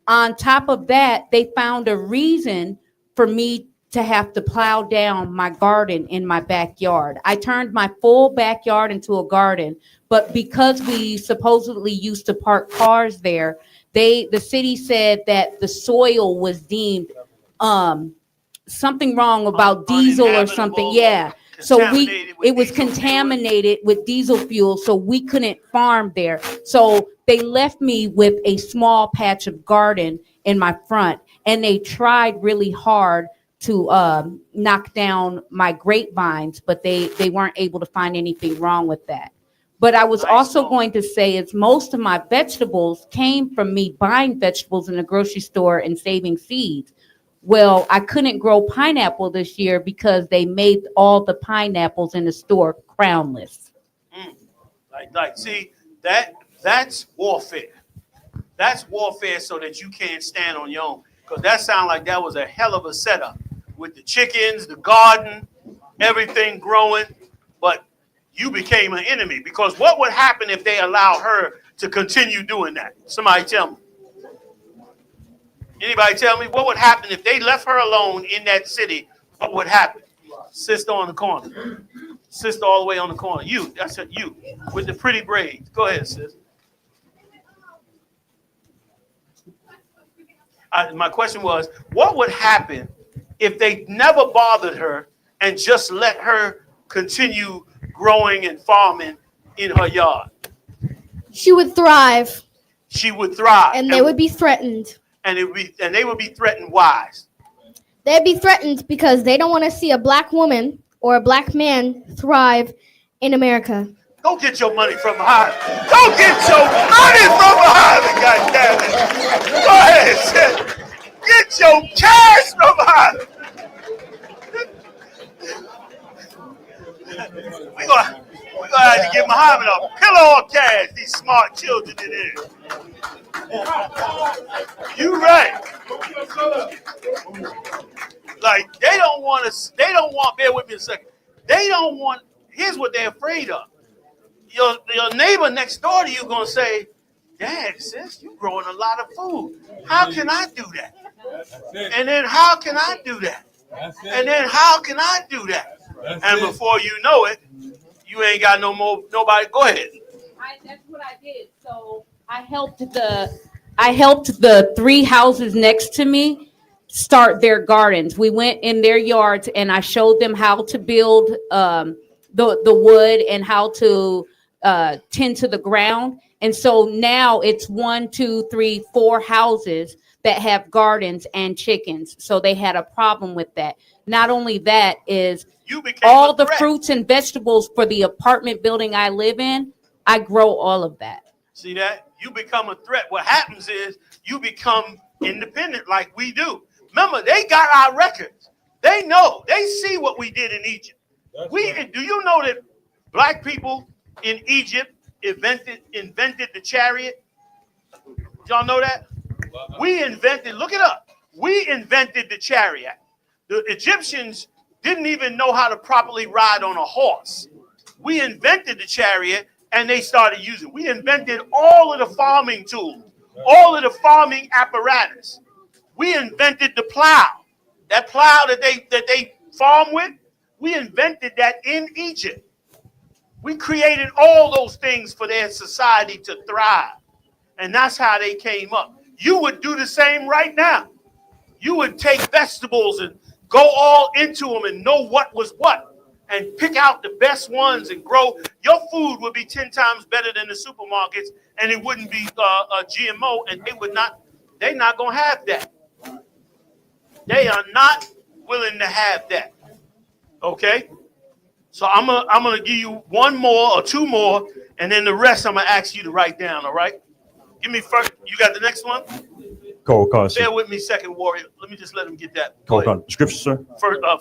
On top of that, they found a reason for me to have to plow down my garden in my backyard. I turned my full backyard into a garden, but because we supposedly used to park cars there, the city said that the soil was deemed something wrong about diesel or something. Yeah. So it was contaminated with diesel fuel, so we couldn't farm there. So they left me with a small patch of garden in my front, and they tried really hard to knock down my grapevines, but they weren't able to find anything wrong with that. But I was also going to say is most of my vegetables came from me buying vegetables in the grocery store and saving seeds. Well, I couldn't grow pineapple this year because they made all the pineapples in the store crownless. See, that's warfare. That's warfare so that you can't stand on your own. Because that sounded like that was a hell of a setup with the chickens, the garden, everything growing. But you became an enemy because what would happen if they allow her to continue doing that? Somebody tell me. Anybody tell me what would happen if they left her alone in that city? What would happen? Sister on the corner. Sister all the way on the corner. You, I said you, with the pretty braids. Go ahead, sis. My question was, what would happen if they never bothered her and just let her continue growing and farming in her yard? She would thrive. She would thrive. And they would be threatened. And they would be threatened. Why? They'd be threatened because they don't want to see a black woman or a black man thrive in America. Go get your money from behind. Go get your money from behind it, goddammit. Go ahead, sis. Get your cash from behind it. We're gonna have to give Muhammad a pillow of cash, these smart children in here. You right. Like they don't want, bear with me a second. They don't want, here's what they're afraid of. Your neighbor next door to you gonna say, Dad, sis, you growing a lot of food. How can I do that? And then how can I do that? And then how can I do that? And before you know it, you ain't got no more nobody. Go ahead. That's what I did. So I helped the 3 houses next to me start their gardens. We went in their yards and I showed them how to build the wood and how to tend to the ground. And so now it's 1, 2, 3, 4 houses that have gardens and chickens. So they had a problem with that. Not only that is all the fruits and vegetables for the apartment building I live in, I grow all of that. See that? You become a threat. What happens is you become independent like we do. Remember, they got our records. They know. They see what we did in Egypt. Do you know that black people in Egypt invented the chariot? Did y'all know that? We invented, look it up. We invented the chariot. The Egyptians didn't even know how to properly ride on a horse. We invented the chariot and they started using it. We invented all of the farming tools, all of the farming apparatus. We invented the plow. That plow that they farm with, we invented that in Egypt. We created all those things for their society to thrive. And that's how they came up. You would do the same right now. You would take vegetables and go all into them and know what was what and pick out the best ones and grow. Your food would be 10 times better than the supermarkets and it wouldn't be a GMO, and they're not going to have that. They are not willing to have that. Okay? So I'm gonna give you one more or 2 more, and then the rest I'm gonna ask you to write down. All right? Give me first. You got the next one? Bear with me, second warrior. Let me just let him get that. Scripture, sir.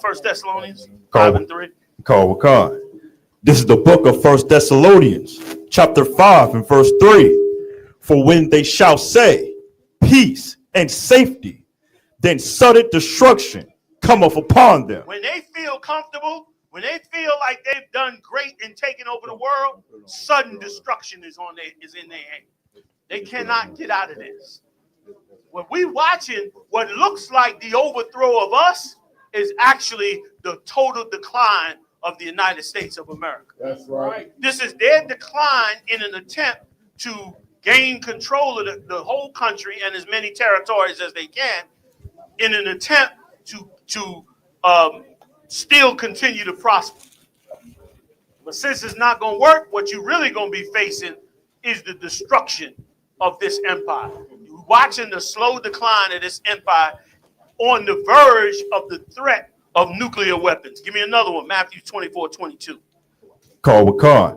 First Thessalonians 5 and 3. This is the book of First Thessalonians, chapter 5 and verse 3. For when they shall say peace and safety, then sudden destruction cometh upon them. When they feel comfortable, when they feel like they've done great in taking over the world, sudden destruction is in their hand. They cannot get out of this. What we watching, what looks like the overthrow of us, is actually the total decline of the United States of America. That's right. This is their decline in an attempt to gain control of the whole country and as many territories as they can, in an attempt to still continue to prosper. But since it's not going to work, what you're really going to be facing is the destruction of this empire. You're watching the slow decline of this empire on the verge of the threat of nuclear weapons. Give me another one, Matthew 24:22.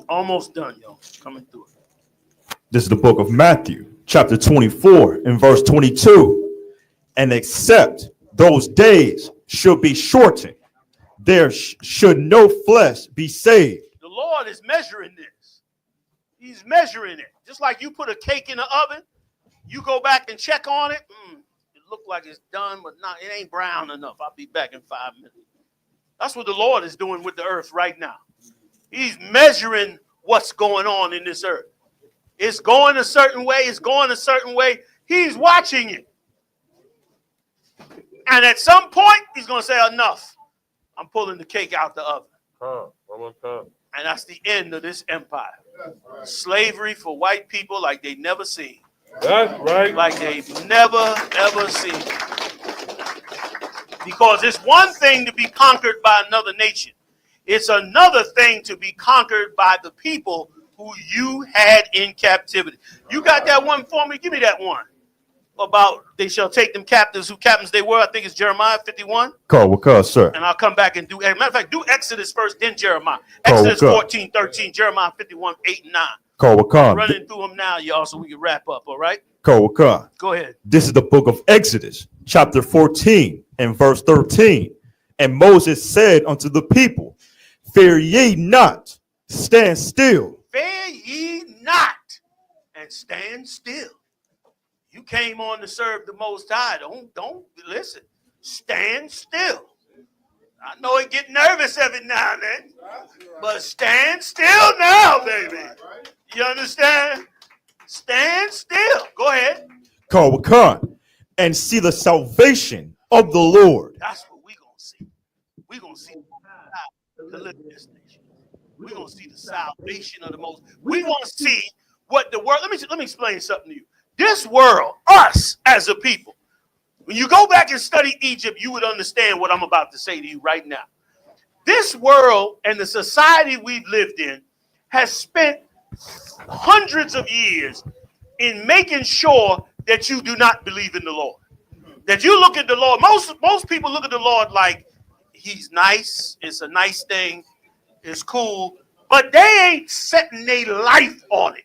Almost done, yo. Coming through it. This is the book of Matthew, chapter 24 and verse 22. And except those days should be shortened, there should no flesh be saved. The Lord is measuring this. He's measuring it. Just like you put a cake in the oven, you go back and check on it. It looked like it's done, but it ain't brown enough. I'll be back in 5 minutes. That's what the Lord is doing with the earth right now. He's measuring what's going on in this earth. It's going a certain way. It's going a certain way. He's watching it. And at some point, he's going to say, enough. I'm pulling the cake out the oven. And that's the end of this empire. Slavery for white people like they never seen. That's right. Like they've never, ever seen. Because it's one thing to be conquered by another nation. It's another thing to be conquered by the people who you had in captivity. You got that one for me? Give me that one. About they shall take them captives who captains they were. I think it's Jeremiah 51. Sir. And I'll come back and do, as a matter of fact, do Exodus first, then Jeremiah. Exodus 14, 13, Jeremiah 51, 8, and 9. I'm running through them now, y'all, so we can wrap up, all right? Go ahead. This is the book of Exodus, chapter 14 and verse 13. And Moses said unto the people, fear ye not, stand still. Fear ye not, and stand still. You came on to serve the Most High. Don't listen. Stand still. I know it get nervous every now and then, but stand still now, baby. You understand? Stand still. Go ahead. And see the salvation of the Lord. That's what we gonna see. we're going to see the deliverance nation. We're going to see the salvation of the most. We're going to see what the world, let me explain something to you. This world, us as a people, when you go back and study Egypt, you would understand what I'm about to say to you right now. This world and the society we've lived in has spent hundreds of years in making sure that you do not believe in the Lord. That you look at the Lord, most people look at the Lord like he's nice, it's a nice thing, it's cool, but they ain't setting their life on it.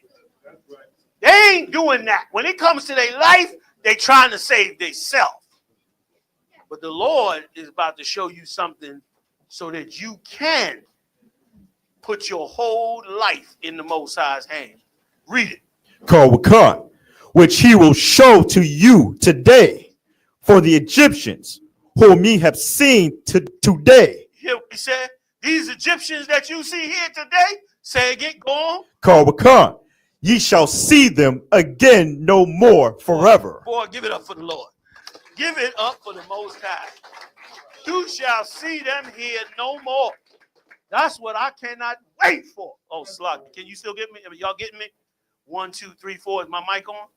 They ain't doing that. When it comes to their life, they trying to save themselves. But the Lord is about to show you something so that you can put your whole life in the Most High's hand. Read it. Kawakar, which he will show to you today for the Egyptians whom ye have seen today. Here he said, these Egyptians that you see here today, say again, go on. Kawakar, ye shall see them again no more forever. Boy, give it up for the Lord. Give it up for the Most High. You shall see them here no more. That's what I cannot wait for. Oh, Slug, can you still get me? Y'all getting me? 1, 2, 3, 4. Is my mic on?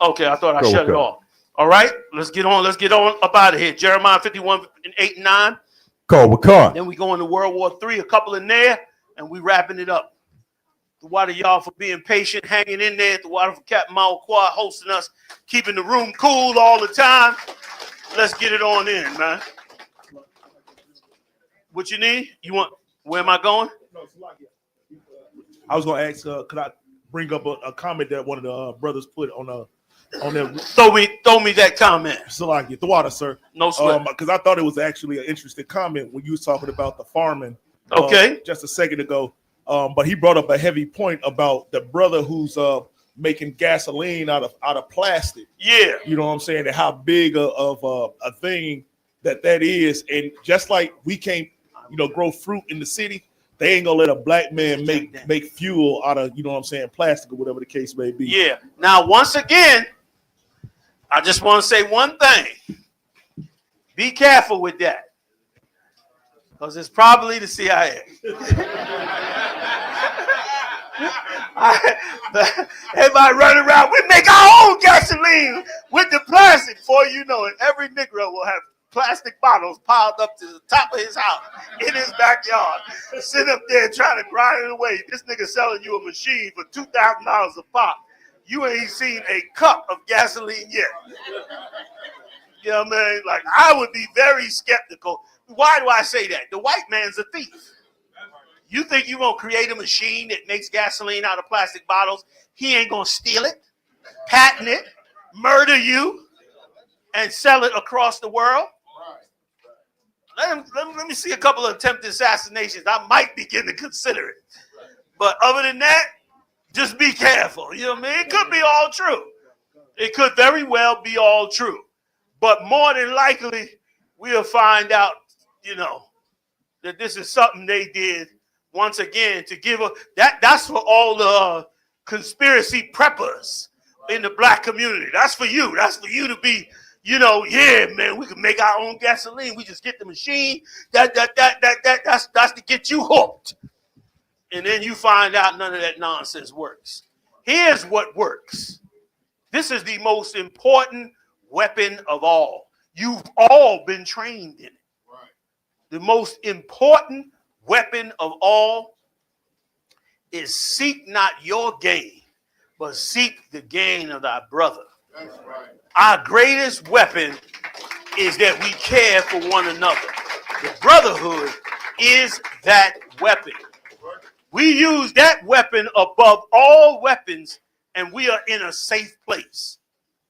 Okay, I thought I shut it off. All right, let's get on. Let's get on up out of here. Jeremiah 51, 8 and 9. Then we go into World War III, a couple in there, and we wrapping it up. The water y'all for being patient, hanging in there. The water for Captain Malquad hosting us, keeping the room cool all the time. Let's get it on in, man. What you need? You want? Where am I going? I was going to ask, could I bring up a comment that one of the brothers put on them? Throw me that comment. Salaki, the water, sir. No sweat. Because I thought it was actually an interesting comment when you was talking about the farming. Okay. Just a second ago. But he brought up a heavy point about the brother who's making gasoline out of plastic. Yeah. You know what I'm saying? And how big of a thing that is. And just like we can't, grow fruit in the city, they ain't gonna let a black man make fuel out of, plastic or whatever the case may be. Yeah. Now, once again, I just want to say one thing. Be careful with that. Because it's probably the CIA. Everybody running around, we make our own gasoline with the plastic. Before you know it, every Negro will have plastic bottles piled up to the top of his house in his backyard. Sit up there trying to grind it away. This nigga selling you a machine for $2,000 a pop. You ain't seen a cup of gasoline yet. You know what I mean? Like, I would be very skeptical. Why do I say that? The white man's a thief. You think you're going to create a machine that makes gasoline out of plastic bottles? He ain't going to steal it, patent it, murder you, and sell it across the world? Let me see a couple of attempted assassinations. I might begin to consider it. But other than that, just be careful. You know what I mean? It could be all true. It could very well be all true. But more than likely, we'll find out, that this is something they did once again to give a that's for all the conspiracy preppers in the black community. That's for you. That's for you to be, yeah, man, we can make our own gasoline. We just get the machine. That's to get you hooked. And then you find out none of that nonsense works. Here's what works. This is the most important weapon of all. You've all been trained in it. The most important weapon of all is seek not your gain, but seek the gain of thy brother. That's right. Our greatest weapon is that we care for one another. The brotherhood is that weapon. We use that weapon above all weapons, and we are in a safe place.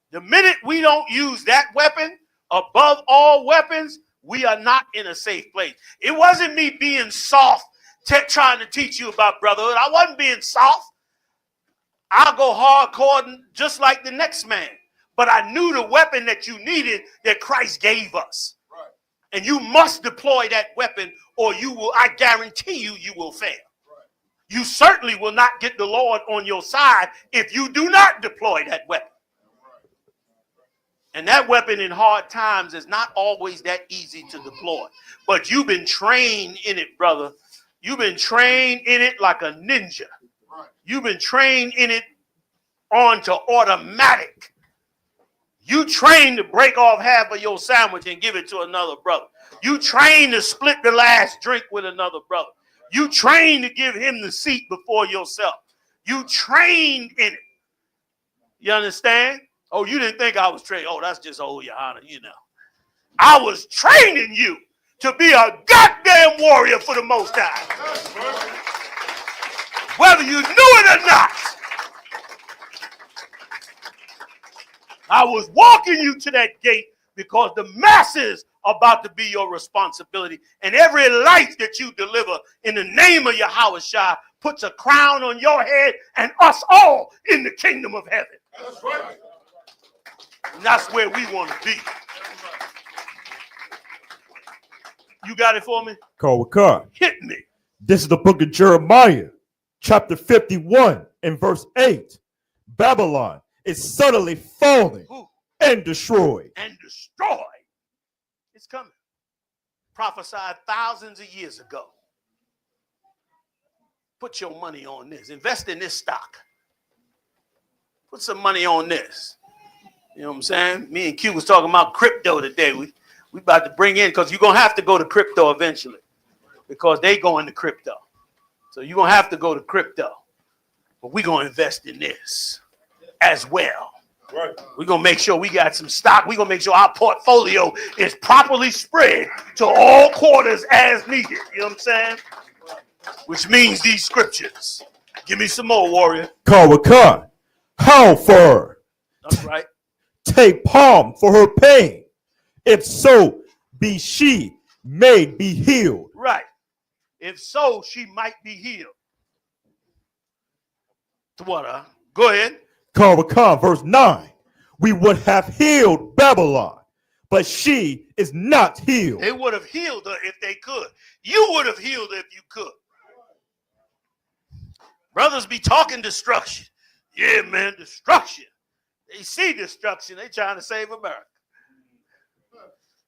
The minute we don't use that weapon above all weapons, we are not in a safe place. It wasn't me being soft, trying to teach you about brotherhood. I wasn't being soft. I'll go hardcore just like the next man. But I knew the weapon that you needed that Christ gave us. Right. And you must deploy that weapon or I guarantee you will fail. Right. You certainly will not get the Lord on your side if you do not deploy that weapon. And that weapon in hard times is not always that easy to deploy. But you've been trained in it, brother. You've been trained in it like a ninja. You've been trained in it onto automatic. You trained to break off half of your sandwich and give it to another brother. You trained to split the last drink with another brother. You trained to give him the seat before yourself. You trained in it. You understand? Oh, you didn't think I was trained. Oh, that's just old Yahanna, you know. I was training you to be a goddamn warrior for the Most High. Whether you knew it or not. I was walking you to that gate because the masses are about to be your responsibility. And every life that you deliver in the name of Yahweh Shai puts a crown on your head and us all in the kingdom of heaven. That's right. And that's where we want to be. You got it for me? Call with car. Hit me. This is the book of Jeremiah, chapter 51 and verse 8. Babylon is suddenly falling and destroyed. And destroyed. It's coming. Prophesied thousands of years ago. Put your money on this. Invest in this stock. Put some money on this. You know what I'm saying? Me and Q was talking about crypto today. We about to bring in, because you're going to have to go to crypto eventually. Because they go into crypto. So you're going to have to go to crypto. But we're going to invest in this as well. Right. We're going to make sure we got some stock. We're going to make sure our portfolio is properly spread to all quarters as needed. You know what I'm saying? Which means these scriptures. Give me some more, warrior. Call with car. How for her? That's right. Take palm for her pain. If so, be she may be healed. Right. If so, she might be healed. To what, Go ahead. Call with car, verse 9. We would have healed Babylon, but she is not healed. They would have healed her if they could. You would have healed her if you could. Brothers be talking destruction. Yeah, man, destruction. They see destruction. They trying to save America.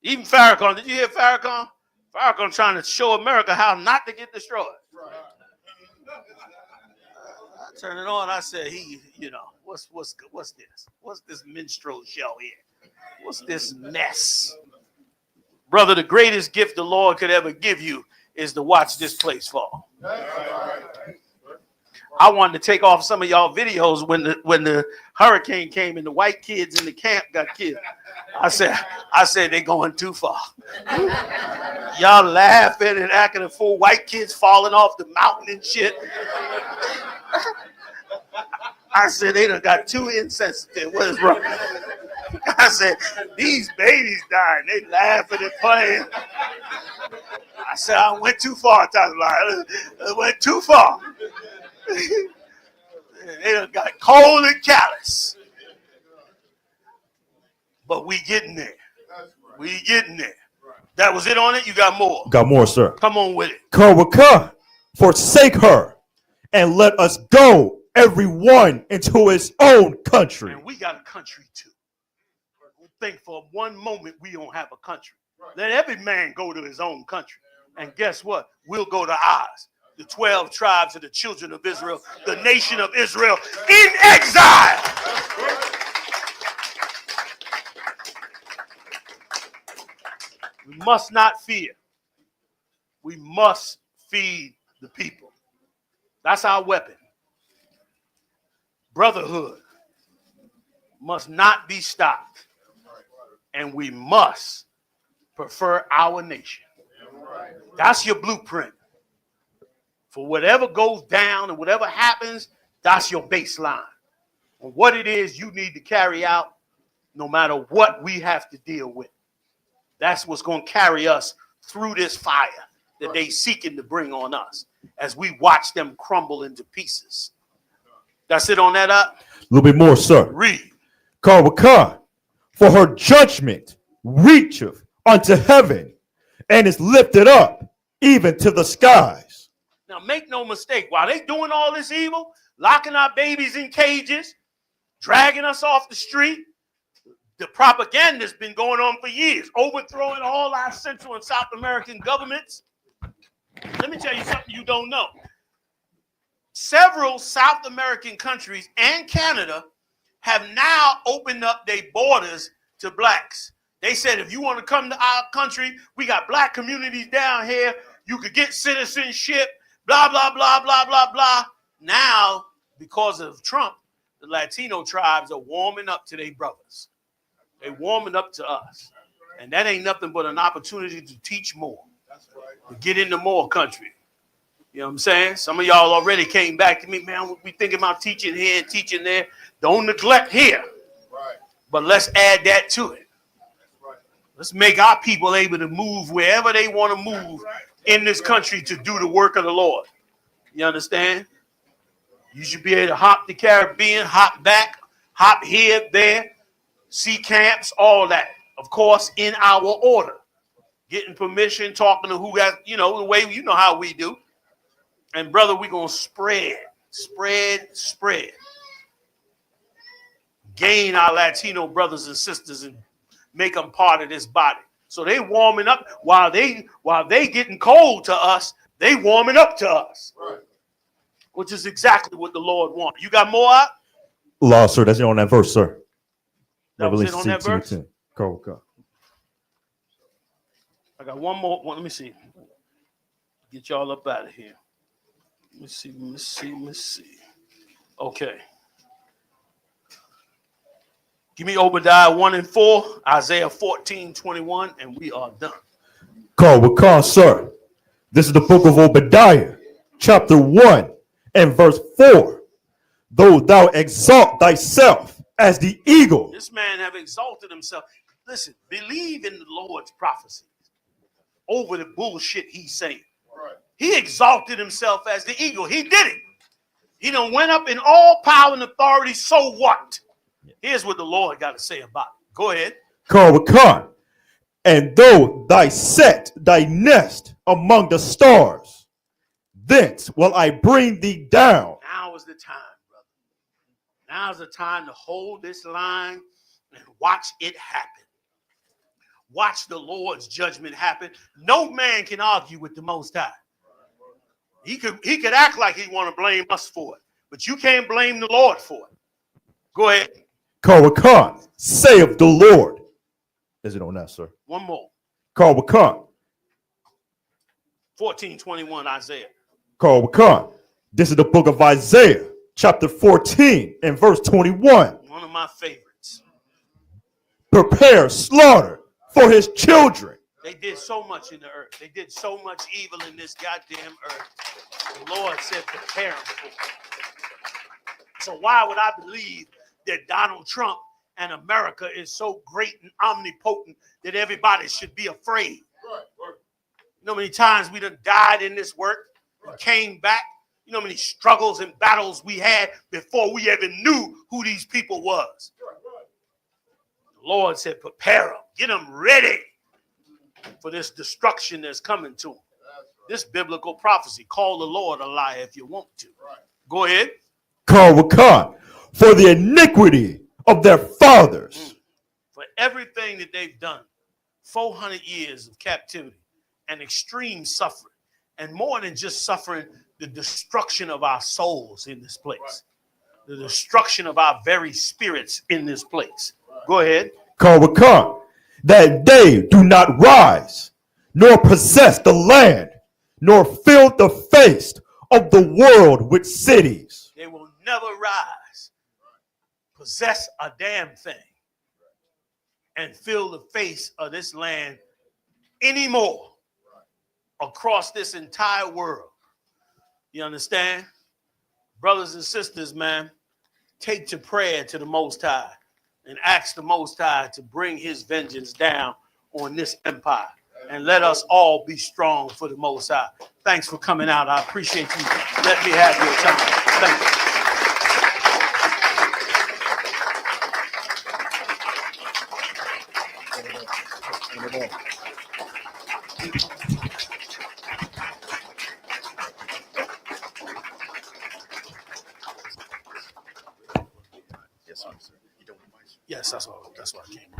Even Farrakhan. Did you hear Farrakhan? Farrakhan trying to show America how not to get destroyed. I turned it on. I said, what's this? What's this minstrel show here? What's this mess? Brother, the greatest gift the Lord could ever give you is to watch this place fall. I wanted to take off some of y'all videos when the hurricane came and the white kids in the camp got killed. I said they going too far. Y'all laughing and acting a fool. White kids falling off the mountain and shit. I said they done got too insensitive. What is wrong? I said these babies dying. They laughing and playing. I said I went too far. I went too far. They done got cold and callous. But we getting there. We getting there. That was it on it? You got more? Got more, sir. Come on with it. Kawaka, forsake her and let us go, everyone, into his own country. And we got a country too. Think for one moment we don't have a country. Let every man go to his own country. And guess what? We'll go to ours. The 12 tribes of the children of Israel, the nation of Israel in exile. We must not fear. We must feed the people. That's our weapon. Brotherhood must not be stopped. And we must prefer our nation. That's your blueprint. For whatever goes down and whatever happens, that's your baseline. And what it is you need to carry out no matter what we have to deal with. That's what's going to carry us through this fire that they seeking to bring on us as we watch them crumble into pieces. That's it on that up? A little bit more, sir. Read. Kawaka, for her judgment reacheth unto heaven and is lifted up even to the skies. Now, make no mistake, while they doing all this evil, locking our babies in cages, dragging us off the street, The propaganda's been going on for years, overthrowing all our Central and South American governments. Let me tell you something you don't know. Several South American countries and Canada have now opened up their borders to blacks. They said, if you want to come to our country, we got black communities down here. You could get citizenship, blah, blah, blah, blah, blah, blah. Now, because of Trump, the Latino tribes are warming up to their brothers. They're warming up to us. And that ain't nothing but an opportunity to teach more, to get into more country. You know what I'm saying? Some of y'all already came back to me, man, we thinking about teaching here and teaching there. Don't neglect here. Right. But let's add that to it. Right. Let's make our people able to move wherever they want to move in this country to do the work of the Lord. You understand? You should be able to hop the Caribbean, hop back, hop here, there, see camps, all that. Of course, in our order. Getting permission, talking to who got, you know, the way you know how we do. And brother, we're going to spread. Gain our Latino brothers and sisters and make them part of this body. So they warming up while they getting cold to us, they warming up to us. Right. Which is exactly what the Lord wants. You got more out? Law, sir, that's it on that verse, sir. That was it on that verse? 10. Cool. I got one more. Let me see. Get y'all up out of here. Let me see. Okay. Give me Obadiah 1 and 4, Isaiah 14:21, and we are done. Call, sir. This is the book of Obadiah, chapter 1 and verse 4. Though thou exalt thyself as the eagle. This man have exalted himself. Listen, believe in the Lord's prophecies over the bullshit he's saying. Right. He exalted himself as the eagle. He did it. He done went up in all power and authority. So what? Here's what the Lord got to say about it. Go ahead. Call. And though thy set thy nest among the stars, thence will I bring thee down. Now is the time, brother. Now is the time to hold this line and watch it happen. Watch the Lord's judgment happen. No man can argue with the Most High. He could act like he want to blame us for it, but you can't blame the Lord for it. Go ahead. Khan, saith the Lord. Is it on that, sir? One more. Khan. 14:21, Isaiah. Khan. This is the book of Isaiah, chapter 14 and verse 21. One of my favorites. Prepare slaughter for his children. They did so much in the earth. They did so much evil in this goddamn earth. The Lord said, prepare them for it. So why would I believe that Donald Trump and America is so great and omnipotent that everybody should be afraid? You know how many times we done died in this work and came back? You know how many struggles and battles we had before we even knew who these people was? The Lord said, prepare them. Get them ready for this destruction that's coming to them. This biblical prophecy. Call the Lord a liar if you want to. Go ahead. Khan, for the iniquity of their fathers. For everything that they've done. 400 years of captivity and extreme suffering. And more than just suffering, the destruction of our souls in this place. The destruction of our very spirits in this place. Go ahead. Khan, that they do not rise, nor possess the land, nor fill the face of the world with cities. They will never rise, possess a damn thing, and fill the face of this land anymore across this entire world. You understand? Brothers and sisters, man, take to prayer to the Most High and ask the Most High to bring his vengeance down on this empire. And let us all be strong for the Most High. Thanks for coming out. I appreciate you. Let me have your time. Thank you. Yes, that's why I came.